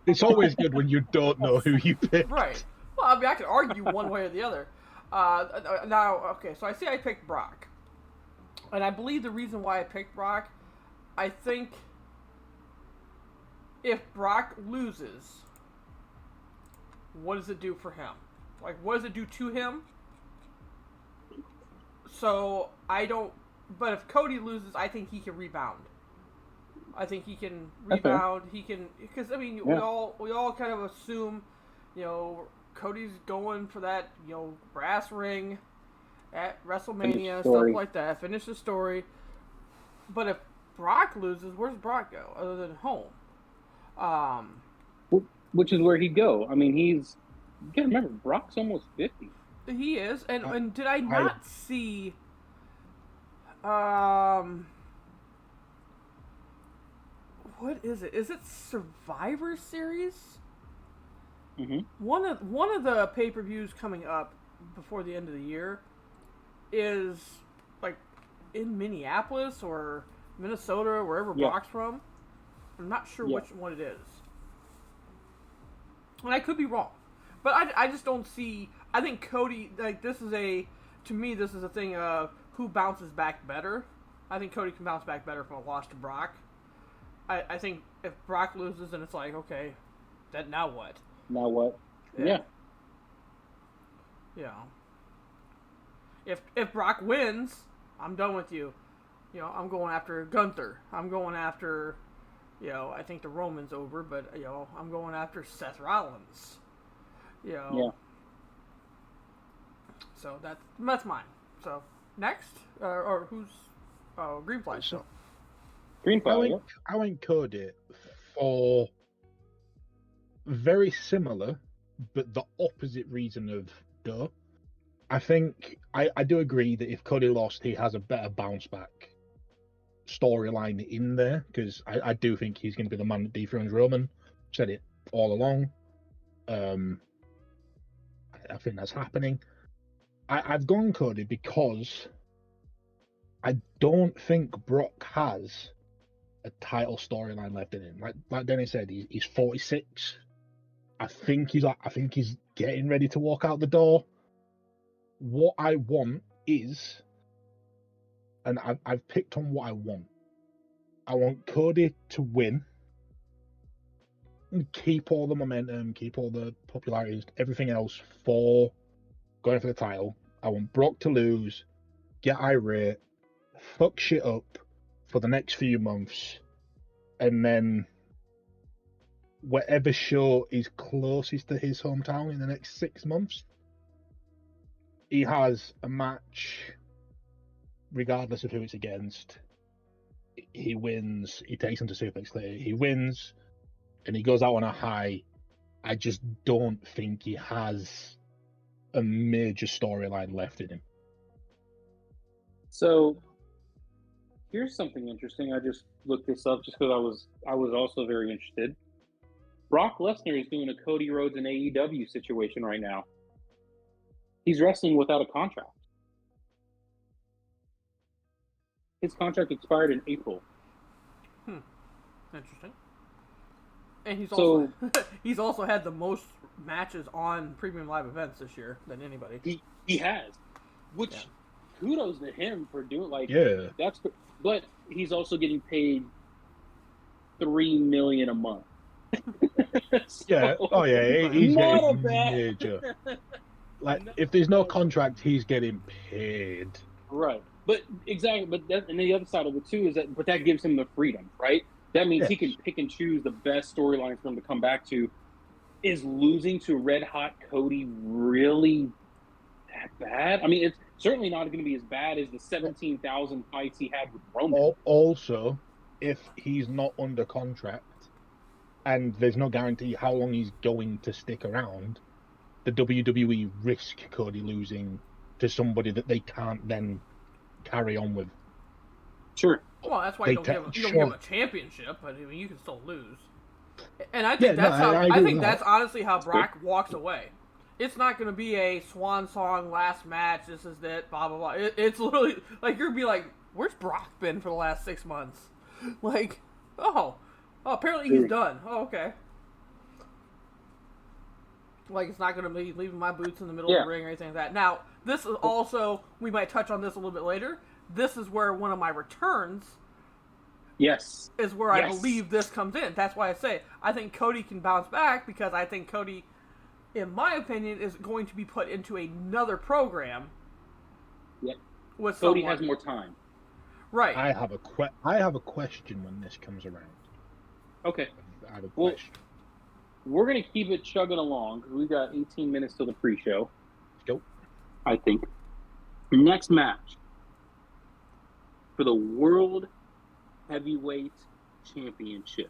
It's always good when you don't know who you picked. Right. Well, I mean, I could argue one way or the other. Now, okay, so I see I picked Brock. And I believe the reason why I picked Brock, I think if Brock loses, what does it do for him? Like, what does it do to him? So, I don't... But if Cody loses, I think he can rebound. I think he can rebound. Okay. He can... Because, I mean, we all kind of assume, Cody's going for that, brass ring at WrestleMania, stuff like that. Finish the story. But if Brock loses, where's Brock go other than home? Which is where he'd go. I mean, you gotta remember, Brock's almost 50. He is, and did I not see? What is it? Is it Survivor Series? Mm-hmm. One of the pay-per-views coming up before the end of the year is like in Minneapolis or Minnesota, or wherever Brock's from. I'm not sure which one it is, and I could be wrong, but I just don't see. I think Cody, like, to me this is a thing of who bounces back better. I think Cody can bounce back better from a loss to Brock. I think if Brock loses, then it's like, okay, then now what? Now what? Yeah. If Brock wins, I'm done with you. I'm going after Gunther. I'm going after, I think the Roman's over, but I'm going after Seth Rollins. Yeah. So that's mine. So next, or who's? Oh, Green Flag. So Green Flag. I went Cody for very similar, but the opposite reason of Duh. I think I do agree that if Cody lost, he has a better bounce back storyline in there, because I do think he's going to be the man that dethrones Roman. Said it all along. I think that's happening. I've gone Cody because I don't think Brock has a title storyline left in him. Like Denny said, he's 46. I think he's getting ready to walk out the door. What I want is, and I've picked on what I want. I want Cody to win, and keep all the momentum, keep all the popularity, everything else for going for the title. I want Brock to lose, get irate, fuck shit up for the next few months, and then whatever show is closest to his hometown in the next 6 months, he has a match, regardless of who it's against. He wins, he takes him to Suplex City, he wins, and he goes out on a high. I just don't think he has a major storyline left in him. So here's something interesting. I just looked this up just because I was also very interested. Brock Lesnar is doing a Cody Rhodes and AEW situation right now. He's wrestling without a contract. His contract expired in April. Interesting. And he's also had the most matches on premium live events this year than anybody. He has, which kudos to him for doing that's. But he's also getting paid $3 million a month. He's getting major. If there's no contract, he's getting paid. Right, but exactly. But and the other side of it too is that gives him the freedom, right? That means he can pick and choose the best storylines for him to come back to. Is losing to Red Hot Cody really that bad? I mean, certainly not going to be as bad as the 17,000 fights he had with Roman. Also, if he's not under contract and there's no guarantee how long he's going to stick around, the WWE risk Cody losing to somebody that they can't then carry on with. Sure. Well, that's why you don't give him a championship, but I mean, you can still lose. And I think I think that's honestly how Brock walks away. It's not going to be a swan song last match. This is it. Blah blah blah. It's literally like you're gonna be like, "Where's Brock been for the last 6 months?" Like, apparently he's done. Oh, okay. Like, it's not going to be leaving my boots in the middle of the ring or anything like that. Now, this is also, we might touch on this a little bit later. This is where one of my returns is where I believe this comes in. That's why I say I think Cody can bounce back, because I think Cody, in my opinion, is going to be put into another program. Yep. With Cody has more time. Right. I have a question when this comes around. Okay. I have a question. We're going to keep it chugging along because we've got 18 minutes till the pre-show. Go. I think. Next match for the World Heavyweight Championship.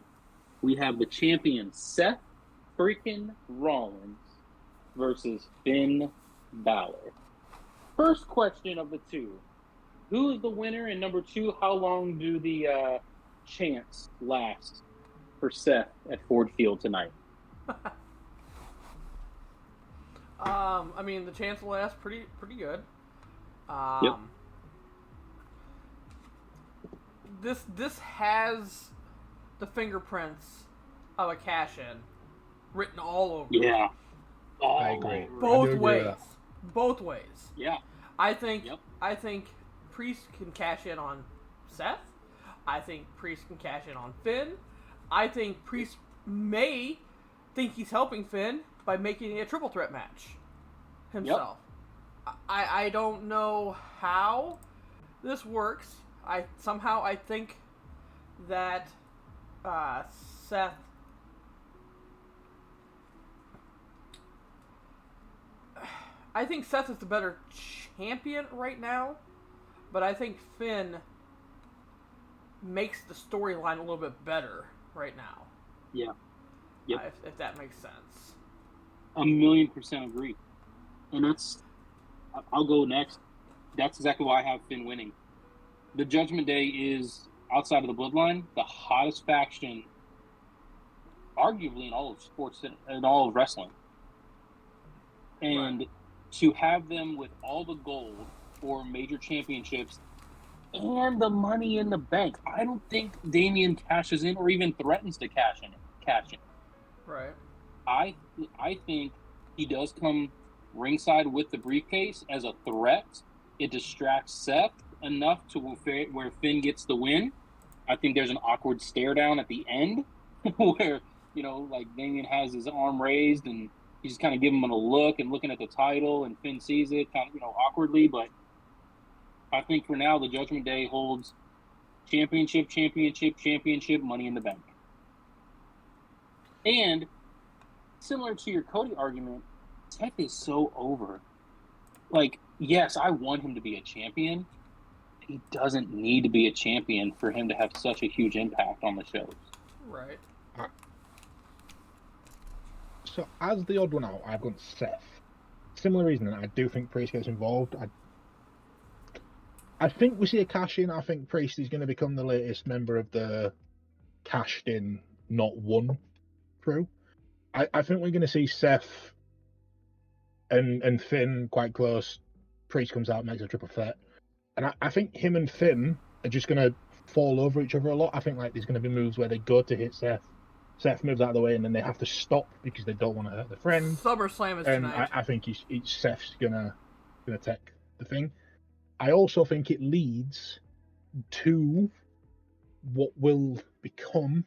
We have the champion Seth freaking Rollins versus Finn Balor. First question of the two. Who is the winner? And number two, how long do the chants last for Seth at Ford Field tonight? I mean, the chance will last pretty good. Yep. This has the fingerprints of a cash-in written all over it. Yeah. I agree. Both ways. Yeah. I think Priest can cash in on Seth. I think Priest can cash in on Finn. I think Priest may think he's helping Finn by making it a triple threat match himself. Yep. I don't know how this works. I think that Seth is the better champion right now, but I think Finn makes the storyline a little bit better right now. Yeah. Yep. If that makes sense. 1,000,000% agree. And I'll go next. That's exactly why I have Finn winning. The Judgment Day is, outside of the Bloodline, the hottest faction, arguably in all of sports and all of wrestling. And to have them with all the gold for major championships and the money in the bank, I don't think Damian cashes in or even threatens to cash in. Right. I think he does come ringside with the briefcase as a threat. It distracts Seth enough to where Finn gets the win. I think there's an awkward stare down at the end where, like Damian has his arm raised and he's just kind of giving him a look and looking at the title, and Finn sees it kind of, awkwardly. But I think for now, the Judgment Day holds championship, Money in the Bank. And similar to your Cody argument, Seth is so over. Like, yes, I want him to be a champion. He doesn't need to be a champion for him to have such a huge impact on the shows. Right. So, as the odd one out, I've gone Seth. Similar reason, I do think Priest gets involved. I think we see a cash-in. I think Priest is going to become the latest member of the cashed-in, not won crew. I think we're going to see Seth and Finn quite close. Priest comes out, makes a triple threat. And I think him and Finn are just going to fall over each other a lot. I think there's going to be moves where they go to hit Seth. Seth moves out of the way, and then they have to stop because they don't want to hurt their friend. SummerSlam is tonight. I think Seth's gonna take the thing. I also think it leads to what will become,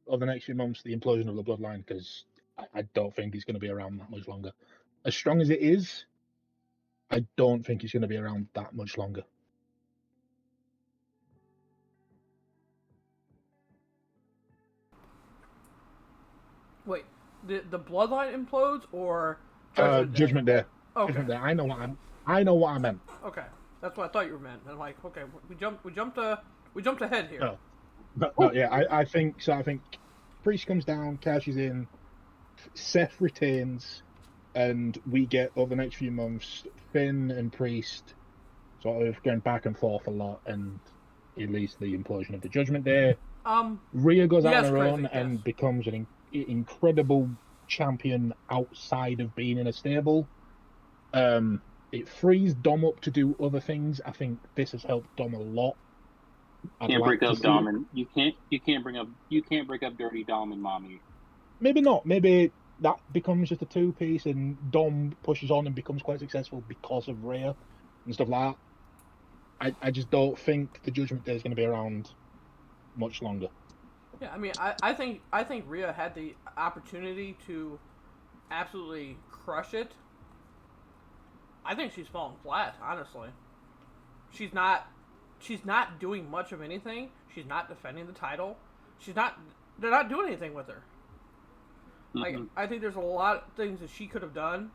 over the next few months, the implosion of the Bloodline, because I don't think he's going to be around that much longer. As strong as it is, I don't think he's going to be around that much longer. Wait, the Bloodline implodes or Judgment Day? Okay. Judgment Day. I know what I know what I meant. Okay, that's what I thought you meant. I'm like, okay, we jumped ahead here. No, but yeah, I think so. I think Priest comes down, cashes in, Seth retains, and we get over the next few months Finn and Priest sort of going back and forth a lot, and it leads to the implosion of the Judgment Day. Rhea goes out on her own and becomes an incredible champion outside of being in a stable. It frees Dom up to do other things. I think this has helped Dom a lot. Can't break up Dom, and you can't break up Dirty Dom and Mommy. Maybe not. Maybe that becomes just a two-piece, and Dom pushes on and becomes quite successful because of Rhea and stuff like that. I just don't think the Judgment Day is going to be around much longer. Yeah, I mean, I think Rhea had the opportunity to absolutely crush it. I think she's fallen flat, honestly. She's not doing much of anything. She's not defending the title. They're not doing anything with her. Like, I think there's a lot of things that she could have done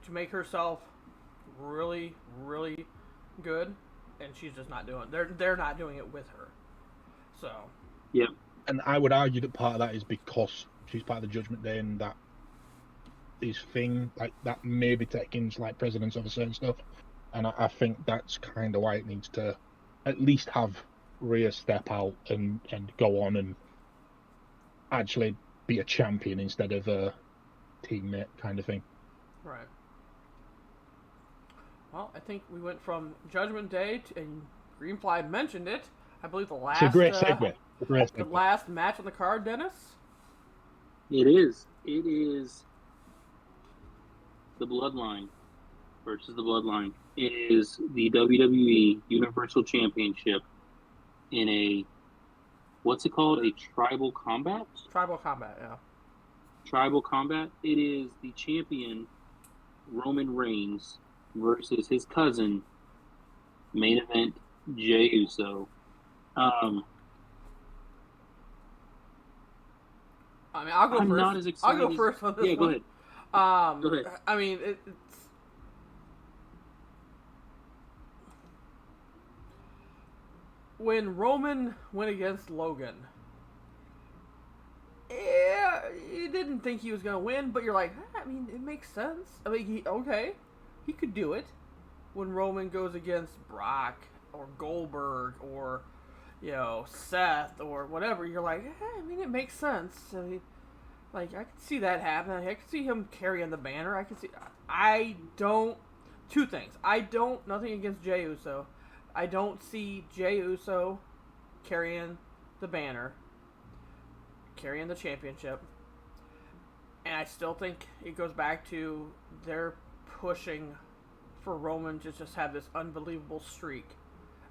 to make herself really, really good, and she's just not doing. They're not doing it with her. So. Yep. And I would argue that part of that is because she's part of the Judgment Day, and that this thing like that may be taking like precedence over certain stuff, and I think that's kind of why it needs to at least have Rhea step out and go on and actually be a champion instead of a teammate kind of thing. Right. Well, I think we went from Judgment Day to, and Greenfly mentioned it. I believe the last. It's a great segue. The last match on the card, Dennis. It is. It is the Bloodline versus the Bloodline. It is the WWE Universal Championship in a, what's it called? A tribal combat? Tribal combat, yeah. Tribal combat. It is the champion, Roman Reigns, versus his cousin, main event, Jey Uso. I mean, I'll go I'm first. not as excited. I'll go first on this one. Go ahead. Go ahead. I mean, it's when Roman went against Logan. Yeah, you didn't think he was gonna win, but you're like, I mean, it makes sense. I mean, he could do it. When Roman goes against Brock or Goldberg or Seth or whatever, you're like, I mean, it makes sense. So I can see that happening. I can see him carrying the banner. Two things. Nothing against Jey Uso. I don't see Jey Uso carrying the banner, carrying the championship. And I still think it goes back to they're pushing for Roman to just have this unbelievable streak.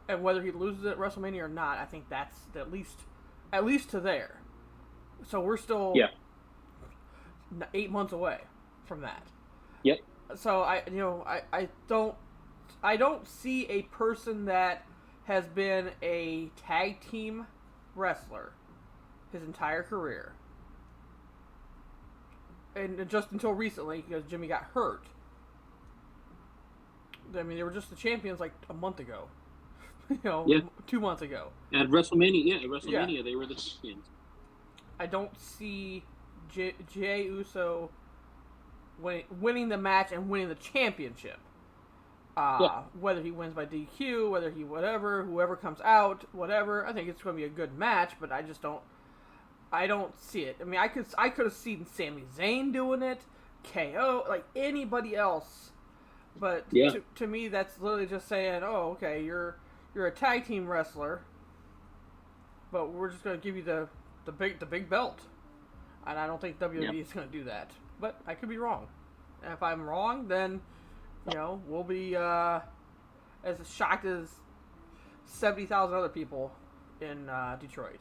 And whether he loses at WrestleMania or not, I think that's at least to there. So we're still 8 months away from that. Yep. So I don't see a person that has been a tag team wrestler his entire career, and just until recently because Jimmy got hurt. I mean, they were just the champions like a month ago. 2 months ago. At WrestleMania, they were the champions. I don't see Jey Uso winning the match and winning the championship. Whether he wins by DQ, whether he whoever comes out, whatever. I think it's going to be a good match, but I don't see it. I mean, I could have seen Sami Zayn doing it, KO, like anybody else. But to me, that's literally just saying, oh, okay, you're a tag team wrestler, but we're just going to give you the big belt. And I don't think WWE is going to do that. But I could be wrong. And if I'm wrong, then, we'll be as shocked as 70,000 other people in Detroit.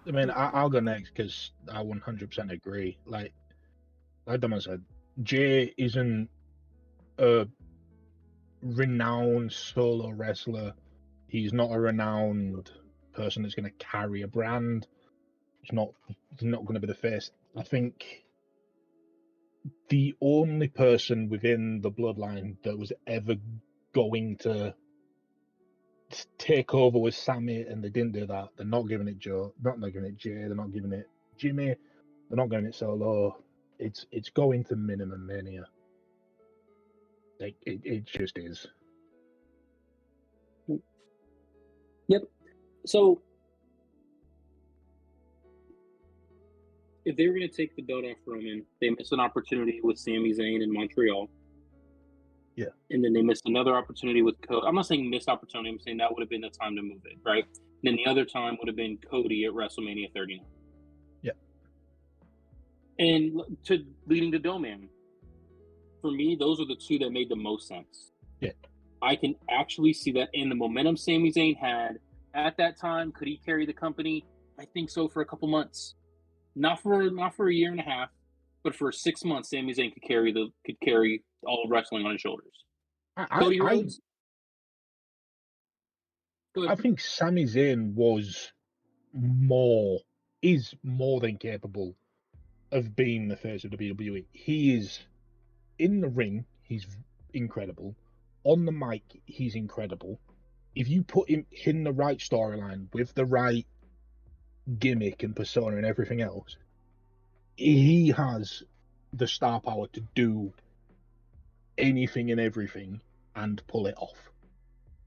I mean, I'll go next because I 100% agree. Like Dom said, Jey isn't a renowned solo wrestler. He's not a renowned person that's going to carry a brand. He's not going to be the face. I think the only person within the bloodline that was ever going to take over was Sammy, and they didn't do that. They're not giving it Joe, not giving it Jay, they're not giving it Jimmy, they're not giving it Solo. It's going to minimum Mania. Like it just is. Yep. So if they were going to take the belt off Roman, they missed an opportunity with Sami Zayn in Montreal. Yeah. And then they missed another opportunity with Cody. I'm not saying missed opportunity. I'm saying that would have been the time to move it, right? And then the other time would have been Cody at WrestleMania 39. Yeah. And leading to Doman. For me, those are the two that made the most sense. Yeah. I can actually see that in the momentum Sami Zayn had at that time. Could he carry the company? I think so for a couple months. Not for a year and a half, but for 6 months, Sami Zayn could carry all of wrestling on his shoulders. Cody Rhodes. I think Sami Zayn is more than capable of being the face of WWE. He is in the ring, he's incredible. On the mic, he's incredible. If you put him in the right storyline with the right gimmick and persona and everything else, he has the star power to do anything and everything and pull it off.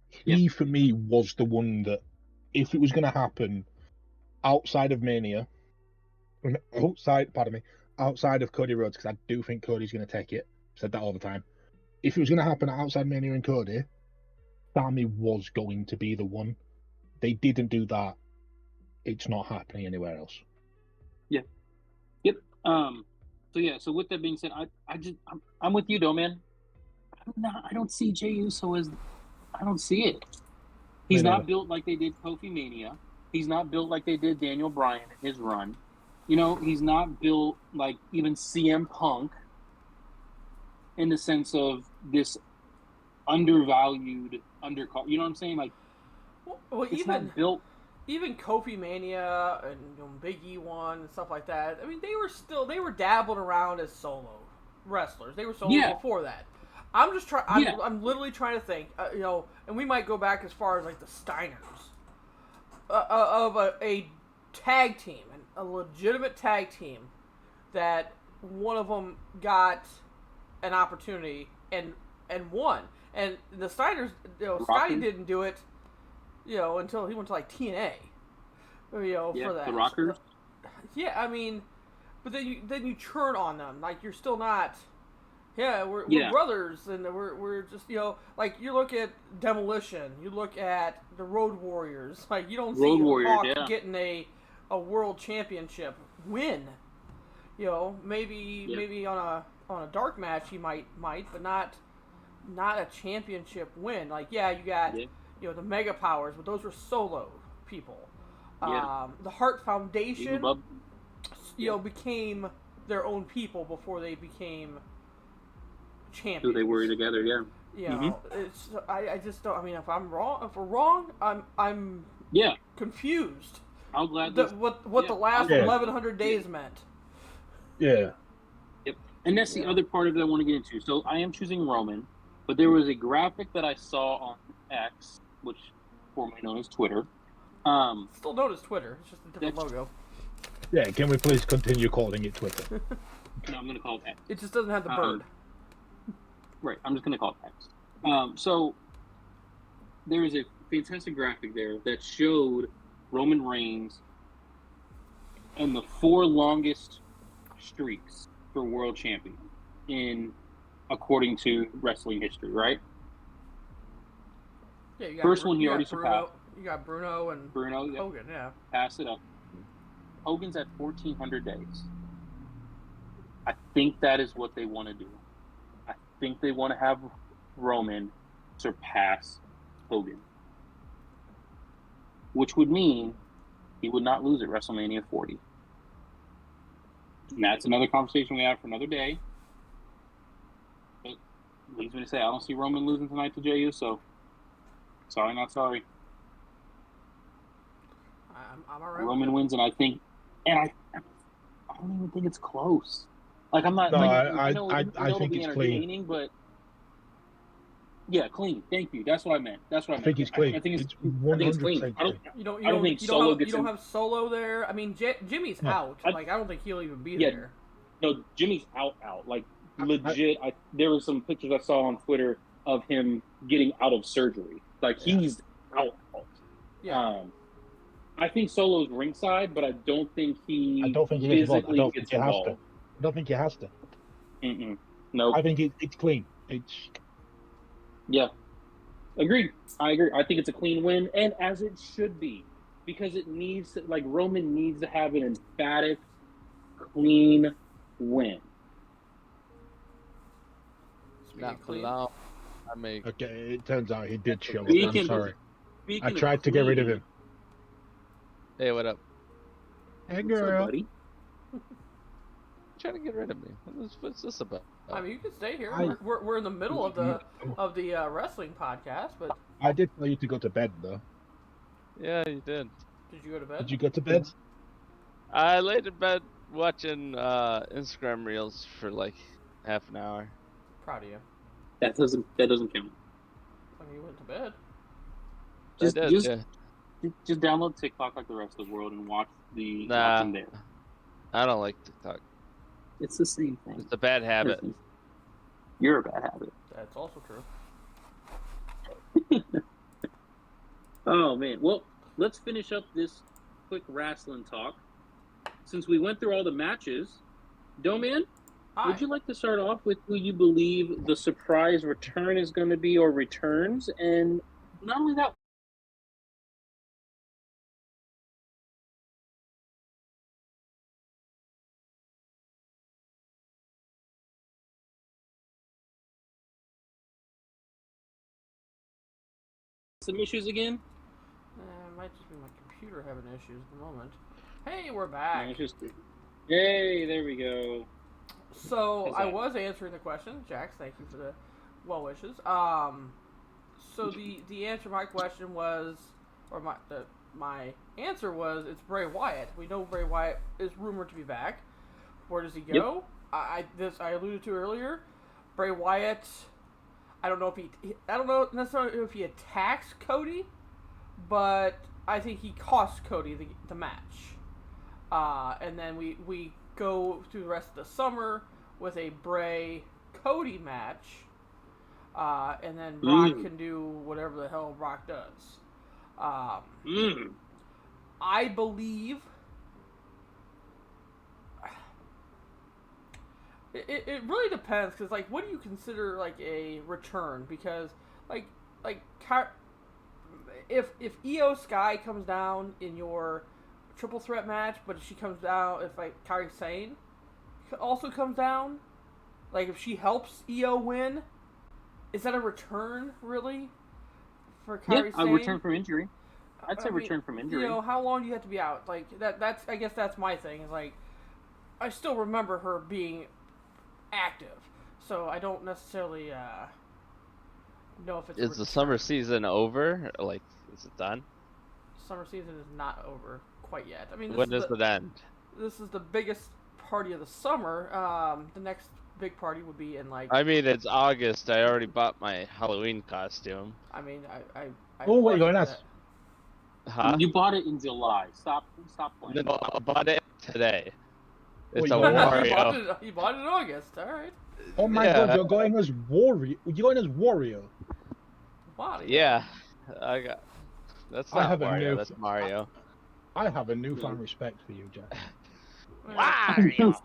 He, for me, was the one that, if it was going to happen outside of Mania, outside of Cody Rhodes, because I do think Cody's going to take it. Said that all the time. If it was going to happen outside Mania and Cody, Sami was going to be the one. They didn't do that. It's not happening anywhere else. Yeah. Yep. So with that being said, I'm with you, though, man. I don't see Jey Uso as. I don't see it. He's not built like they did Kofi Mania. He's not built like they did Daniel Bryan in his run. You know, he's not built like even CM Punk in the sense of this undervalued undercard. You know what I'm saying? Like, well it's not built. Even Kofi Mania and Big E won and stuff like that. I mean, they were dabbling around as solo wrestlers. They were solo before that. I'm just trying. I'm literally trying to think. And we might go back as far as like the Steiners of a tag team, a legitimate tag team, that one of them got an opportunity and won. And the Steiners, Scotty didn't do it, until he went to like TNA, for that. The Rockers. Yeah, I mean, but then you turn on them like you're still not. Yeah, we're brothers, and we're just like you look at Demolition, you look at the Road Warriors, like you don't see Hawk getting a world championship win. Maybe on a dark match he might, but not a championship win. Like you got the Mega Powers, but those were solo people. The Hart Foundation, became their own people before they became champions. Who they were together, It's I just don't. I mean, if we're wrong, I'm confused. I'm glad what the last 1100 days meant. Yeah. Yep. And that's the other part of it I want to get into. So I am choosing Roman, but there was a graphic that I saw on X, which formerly known as Twitter. Still known as Twitter. It's just a different logo. Yeah. Can we please continue calling it Twitter? No, I'm going to call it X. It just doesn't have the bird. Right, I'm just going to call it X. So there is a fantastic graphic there that showed Roman Reigns and the 4 longest streaks for world champion according to wrestling history, right? Yeah, you got first one he already surpassed. You got Bruno and Hogan, Pass it up. Hogan's at 1,400 days. I think that is what they want to do. I think they want to have Roman surpass Hogan, which would mean he would not lose at WrestleMania 40. And that's another conversation we have for another day. It leads me to say I don't see Roman losing tonight to Jey Uso. Sorry, not sorry. I'm all right. Roman wins, and I don't even think it's close. Like I'm not. No, like, I know think it'll be it's clean. entertaining, but yeah, clean. Thank you. That's what I meant. I think it's clean. I think It's I think it's clean. 100% I don't. clean. I don't think Solo gets you don't in. have Solo there. I mean, Jimmy's No, out. Like I don't think he'll even be Yeah. there. No, Jimmy's out. Like legit. There were some pictures I saw on Twitter of him getting out of surgery. Like he's out. Yeah. I think Solo's ringside, but I don't think he. I don't think he is involved. I physically don't gets think he has involved. to. I don't think he has to. No. I think it's clean. It's Yeah. Agreed. I agree. I think it's a clean win, and as it should be, because it needs to, like Roman needs to have an emphatic, clean win. Not clean. okay. It turns out he did show up. Speaking- I'm sorry. Speaking I of tried to get rid of clean- him. Hey, what up? Hey, What's up, girl. buddy? Trying to get rid of me. What's this about? I mean, you can stay here. I- We're in the middle of the wrestling podcast, but I did tell you to go to bed, though. Yeah, you did. did you go to bed? Did you go to bed? I laid in bed watching Instagram reels for like half an hour. Proud of you. That doesn't count. I mean, you went to bed. Just I did, just yeah. just download TikTok like the rest of the world and watch Nah. them there. I don't like TikTok. It's the same thing. It's a bad habit. You're a bad habit. That's also true. Oh man. Well, let's finish up this quick wrestling talk. Since we went through all the matches, Doman, Hi. would you like to start off with who you believe the surprise return is going to be or returns? And not only that, some issues again? It might just be my computer having issues at the moment. Hey, we're back. No, it's just... Yay, there we go. So How's I that? was answering the question, Jax. Thank you for the well wishes. So the answer to my question was, or my answer was, it's Bray Wyatt. We know Bray Wyatt is rumored to be back. Where does he go? Yep. I alluded to earlier. Bray Wyatt. I don't know necessarily if he attacks Cody, but I think he costs Cody the match. And then we go through the rest of the summer with a Bray Cody match. And then Brock can do whatever the hell Brock does. I believe it really depends, because like, what do you consider like a return? Because if Io Sky comes down in your triple threat match, but if she comes down, if like Kairi Sane also comes down, like if she helps Io win, is that a return really for Kairi Yeah, Sane? a return from injury. I'd say I mean, return from injury. You know, how long do you have to be out? Like that's I guess that's my thing. Is like, I still remember her being active, so I don't necessarily know if it's. Is the summer season over? Like, is it done? Summer season is not over quite yet. I mean, When does it end? This is the biggest party of the summer. The next big party would be in like. I mean, it's August. I already bought my Halloween costume. I mean, I Oh, what are you going question as? that. Huh? You bought it in July. Stop playing. No, I bought it today. It's Oh, a you bought Wario. You bought it in August. All right. Oh my Yeah. god, you're going as Wario. You're going as Wario. Wow. Yeah, I got. That's I not have a Mario. new- That's Mario. I have a newfound respect for you, Jack. Wario.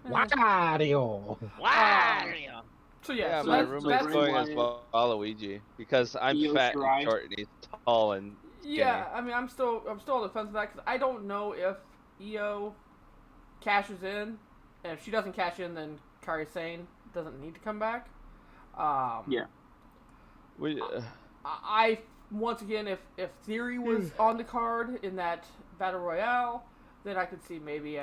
Wario. Wario. So yeah, Yeah, so my that's, roommate's that's going as Wyatt. Waluigi because I'm Io fat Shirai. and short and he's tall and skinny. yeah. I mean, I'm still on the fence with that, because I don't know if Io cashes in, and if she doesn't cash in, then Kairi Sane doesn't need to come back. Yeah. We, I once again, if Theory was on the card in that battle royale, then I could see maybe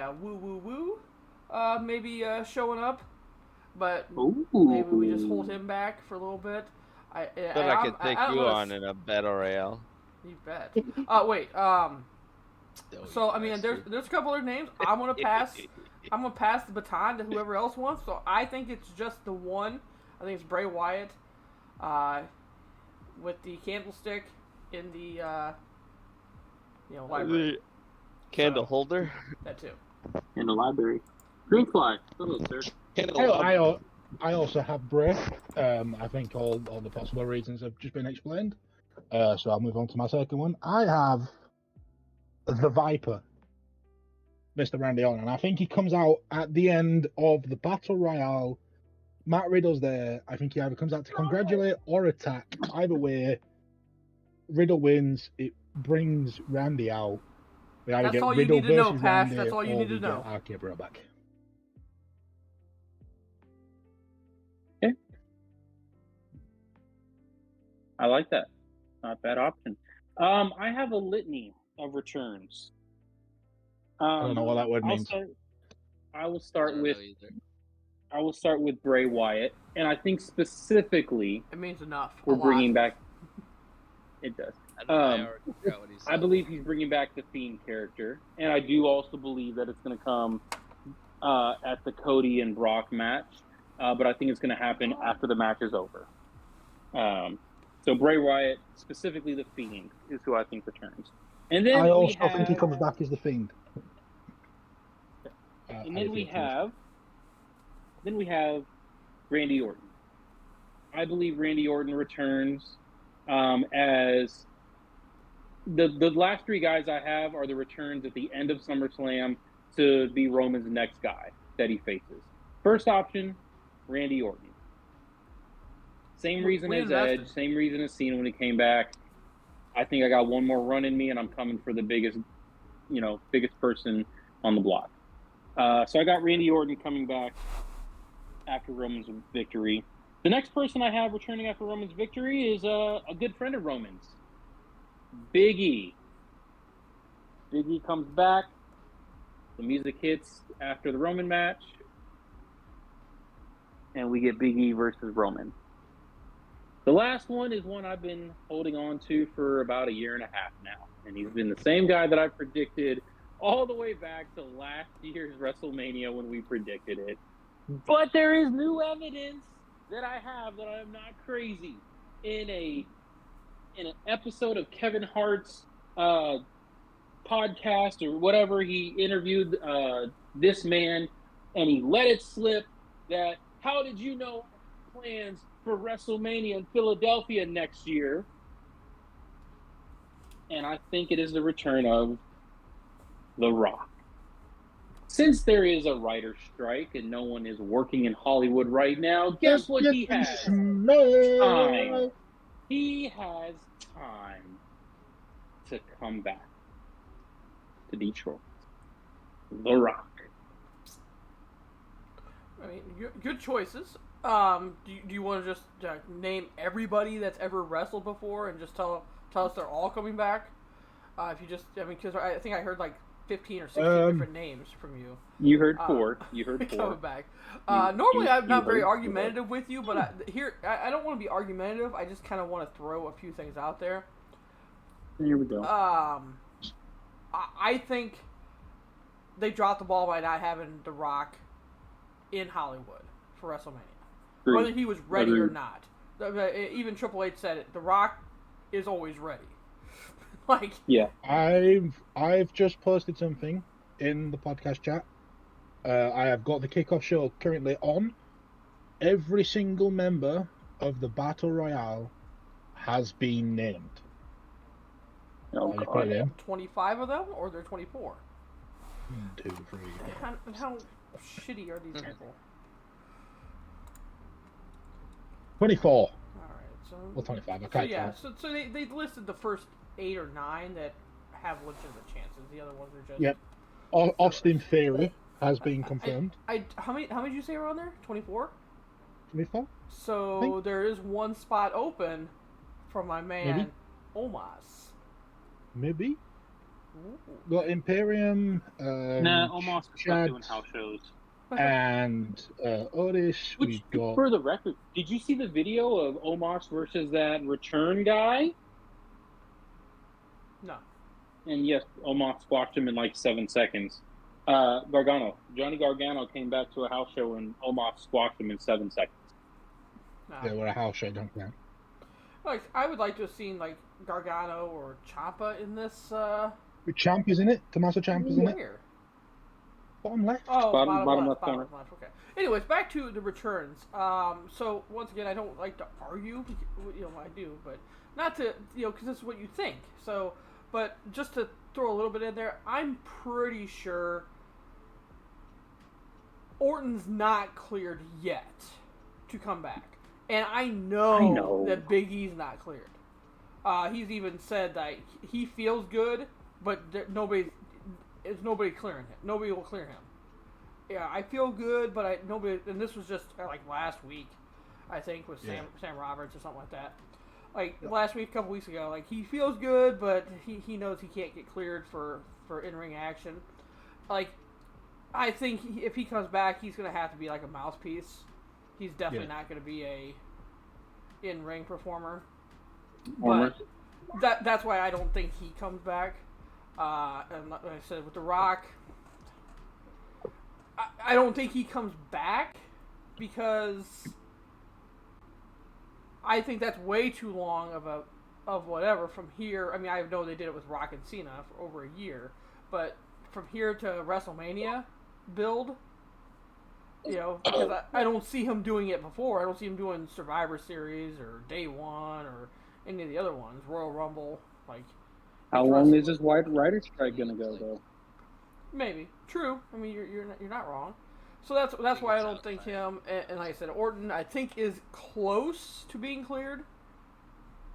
maybe showing up, but Ooh. maybe we just hold him back for a little bit. But I could take don't you know on in a battle royale. You bet. Wait. So I mean, there's a couple other names. I'm gonna pass I'm gonna pass the baton to whoever else wants. So I think it's just the one. I think it's Bray Wyatt, with the candlestick in the library. The candle holder. That too. In the library. Greenfly. Hello, sir. I also have Bray. I think all the possible reasons have just been explained. So I'll move on to my second one. I have the Viper, Mr. Randy Orton, and I think he comes out at the end of the Battle Royale. Matt Riddle's there. I think he either comes out to congratulate or attack. Either way, Riddle wins. It brings Randy out. We either That's get all you Riddle need to know, versus Pash. Randy, That's all you or need to we know. get RK Bro back. Okay. I like that. Not a bad option. I have a litany of returns. I don't know what that word means. I will start with Bray Wyatt, and I think specifically It means enough. we're bringing back. It does. I already forgot what he said. I believe he's bringing back the Fiend character, and I do also believe that it's going to come at the Cody and Brock match, but I think it's going to happen after the match is over. So Bray Wyatt, specifically the Fiend, is who I think returns. And then I also think he comes back as the Fiend. And then we have Randy Orton. I believe Randy Orton returns as the last three guys I have are the returns at the end of SummerSlam to be Roman's next guy that he faces. First option, Randy Orton. Same reason as Edge, same reason as Cena when he came back. I think I got one more run in me, and I'm coming for the biggest person on the block. So I got Randy Orton coming back after Roman's victory. The next person I have returning after Roman's victory is a good friend of Roman's, Big E. Big E comes back. The music hits after the Roman match, and we get Big E versus Roman. The last one is one I've been holding on to for about a year and a half now, and he's been the same guy that I predicted all the way back to last year's WrestleMania when we predicted it. But there is new evidence that I have that I am not crazy. In an episode of Kevin Hart's podcast or whatever, he interviewed this man, and he let it slip that, how did you know plans for WrestleMania in Philadelphia next year? And I think it is the return of The Rock. Since there is a writer's strike and no one is working in Hollywood right now, guess what he has? Time. He has time to come back to Detroit. The Rock. I mean, good choices. Do you want to just name everybody that's ever wrestled before and just tell us they're all coming back? If you just, because I think I heard like 15 or 16 different names from you. You heard four. Coming back. Normally, I'm not very argumentative with you, but I don't want to be argumentative. I just kind of want to throw a few things out there. Here we go. I think they dropped the ball by not having The Rock in Hollywood for WrestleMania. Whether he was ready or not. Even Triple H said it. The Rock is always ready. Yeah. I've just posted something in the podcast chat. I have got the kickoff show currently on. Every single member of the Battle Royale has been named. Oh, God. 25 of them, or they're 24? 2, 3. How shitty are these people? 24. All right, so 25. I can't tell. So they listed the first 8 or 9 that have legitimate chances. The other ones are just. Yep. Austin Theory has been confirmed. How many did you say were on there? 24. 24. So there is one spot open for my man Omos. Maybe. Ooh. Got Imperium. Omos is not doing house shows. And Otis. Which, for the record, did you see the video of Omos versus that return guy? No. And yes, Omos squashed him in like 7 seconds. Gargano. Johnny Gargano came back to a house show and Omos squashed him in 7 seconds. They were a house show, don't they? Like, I would like to have seen, like, Gargano or Ciampa in this, Champ is in it. Tommaso Ciampa is in it. Where? Bottom left. Oh, Bottom left bottom corner. left. Okay. Anyways, back to the returns. So once again, I don't like to argue. I do, but not to because this is what you think. So, but just to throw a little bit in there, I'm pretty sure Orton's not cleared yet to come back, and I know that Big E's not cleared. He's even said that he feels good, but nobody clearing him. Nobody will clear him. Yeah, I feel good, but nobody. And this was just like last week, I think, with Sam Roberts or something like that. Like last week, a couple weeks ago, like he feels good, but he knows he can't get cleared for in-ring action. Like, I think if he comes back, he's gonna have to be like a mouthpiece. He's definitely not gonna be a in-ring performer. But that's why I don't think he comes back. And like I said, with The Rock, I don't think he comes back because I think that's way too long of whatever from here. I mean, I know they did it with Rock and Cena for over a year, but from here to WrestleMania build, because I don't see him doing it before. I don't see him doing Survivor Series or Day One or any of the other ones, Royal Rumble, like. How long is this writer strike gonna go though? Maybe. True. I mean, you're not wrong. So that's why I don't think him. And like I said, Orton I think is close to being cleared.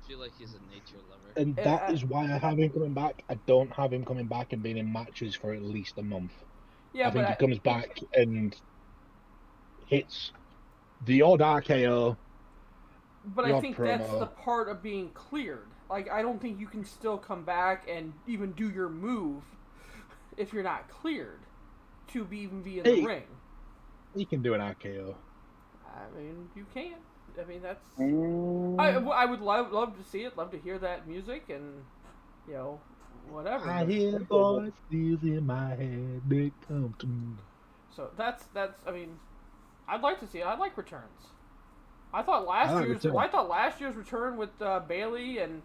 I feel like he's a nature lover. And that is why I have him coming back. I don't have him coming back and being in matches for at least a month. Yeah, I think he comes back and hits the odd RKO. But I think that's the part of being cleared. Like, I don't think you can still come back and even do your move if you're not cleared to even be in the ring. He can do an RKO. I mean, you can. I mean, that's... I would love to see it, love to hear that music and, whatever. I hear voices in my head, they come to me. So that's I mean, I'd like to see it. I like returns. I thought last year's return with Bailey and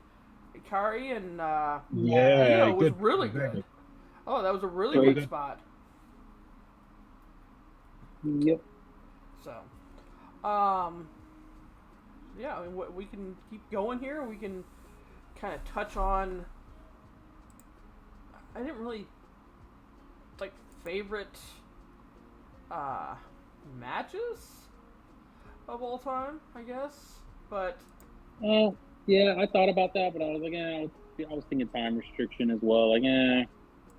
Kari and was really good. Oh, that was a really good spot. Yep. So, yeah, I mean, we can keep going here. We can kind of touch on. I didn't really like favorite matches of all time, I guess, but. Yeah, I thought about that, but I was like, I was thinking time restriction as well. Like,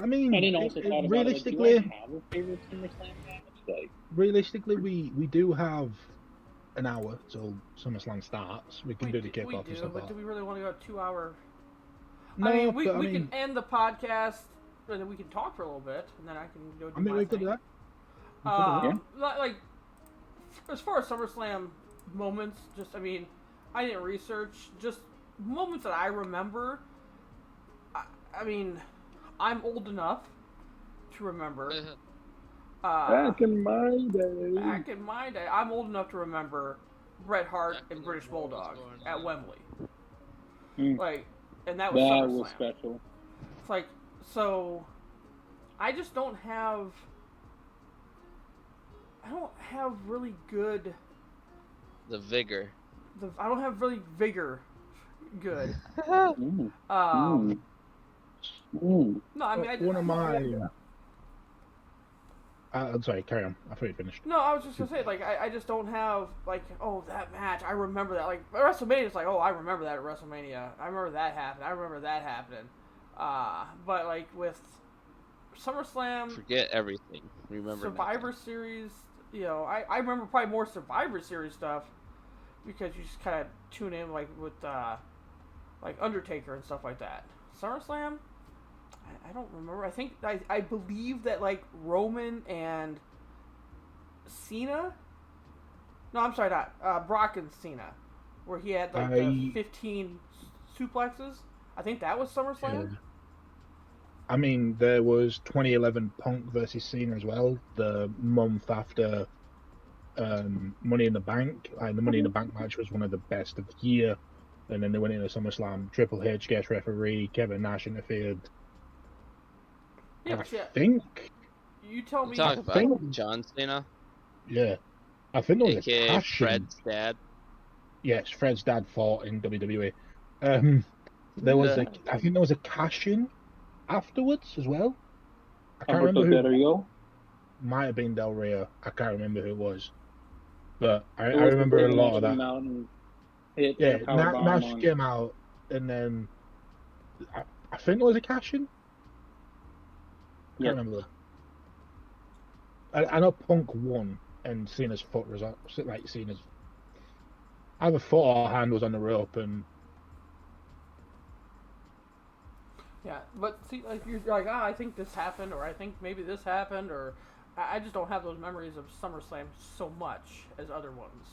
I mean, I didn't also thought about realistically, it. Like, do I have a favorite SummerSlam match? Like, realistically, we do have an hour till SummerSlam starts. We can do the kickoff and stuff. But do we really want to go 2 hour? No, I mean, we can end the podcast, and then we can talk for a little bit, and then I can go do my we thing. could do that. Like, as far as SummerSlam moments, I didn't research, just moments that I remember. I mean, I'm old enough to remember. Back in my day, I'm old enough to remember Bret Hart and British Bulldog at Wembley. Like, and that was SummerSlam. That was special. It's like, so, I just don't have really good... The vigor. I don't have really vigor good. No, I mean, one of my... I'm sorry, carry on. I thought you finished. No, I was just going to say, like, I just don't have, like, that match. I remember that. Like, WrestleMania, it's like, I remember that at WrestleMania. I remember that happened. I remember that happening. But, like, with SummerSlam... Forget everything. Remember Survivor nothing. Series, I remember probably more Survivor Series stuff because you just kind of tune in, like, with, like, Undertaker and stuff like that. SummerSlam... I don't remember. I believe that, like, Roman and Cena... No, I'm sorry, not. Brock and Cena. Where he had, like, the 15 suplexes. I think that was SummerSlam. I mean, there was 2011 Punk versus Cena as well, the month after Money in the Bank. Like, the Money in the Bank match was one of the best of the year. And then they went into SummerSlam. Triple H guest referee, Kevin Nash interfered. Yeah, I but yeah, think, you tell You me. talk I about think- John Cena, yeah, I think there was a aka cash in. Fred's dad. Yes, Fred's dad fought in WWE. There was I think there was a cash in afterwards as well. I can't remember Alberto Del who. Rio. Might have been Del Rio. I can't remember who it was, but I It was the remember a big lot of came that. out and hit Yeah, a power bomb Nash on. came out, and then I think there was a cash in. I Yep. can't remember. I know Punk won, and Cena's foot was like Cena's either foot or hand was on the rope, and Yeah, but see, like you're like, I think this happened, or I think maybe this happened, or I just don't have those memories of SummerSlam so much as other ones.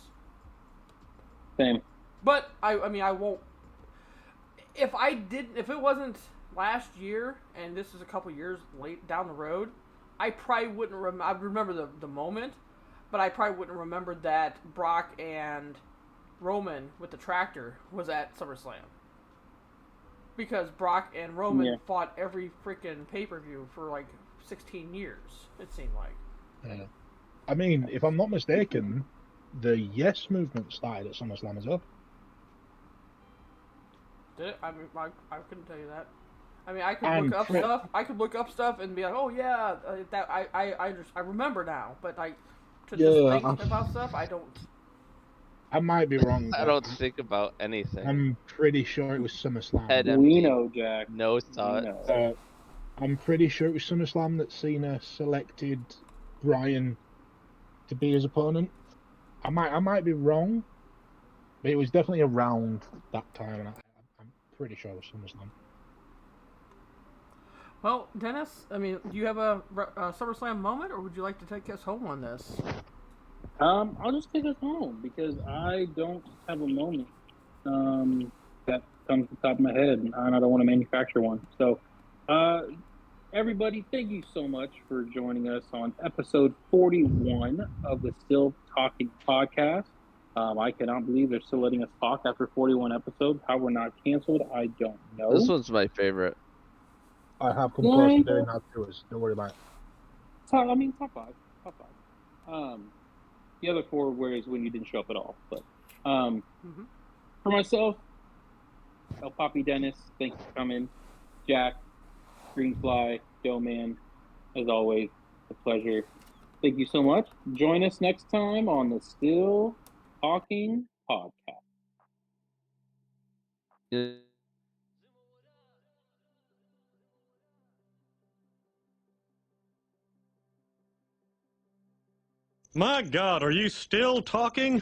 Same. But I mean, I won't. If it wasn't last year, and this is a couple years late down the road, I probably wouldn't I'd remember the moment, but I probably wouldn't remember that Brock and Roman with the tractor was at SummerSlam. Because Brock and Roman fought every freaking pay-per-view for like 16 years, it seemed like. I mean, if I'm not mistaken, the Yes movement started at SummerSlam as well. Did it? I mean, I couldn't tell you that. I mean, I could look up stuff. I could look up stuff and be like, "Oh yeah, that I remember now." But like to just think about stuff, I don't. I might be wrong. I don't think about anything. I'm pretty sure it was SummerSlam. Head We empty. know, Jack. No thought. I'm pretty sure it was SummerSlam that Cena selected Bryan to be his opponent. I might be wrong, but it was definitely around that time, and I'm pretty sure it was SummerSlam. Well, Dennis, I mean, do you have a SummerSlam moment, or would you like to take us home on this? I'll just take us home because I don't have a moment that comes to the top of my head, and I don't want to manufacture one. So, everybody, thank you so much for joining us on episode 41 of the Still Talking podcast. I cannot believe they're still letting us talk after 41 episodes. How we're not canceled, I don't know. This one's my favorite. I have come close to doing that to us. Don't worry about it. Top five. The other four were when you didn't show up at all. But for myself, El Papi Dennis, thanks for coming. Jack, Greenfly, Joe Man, as always, a pleasure. Thank you so much. Join us next time on the Still Talking podcast. My God, are you still talking?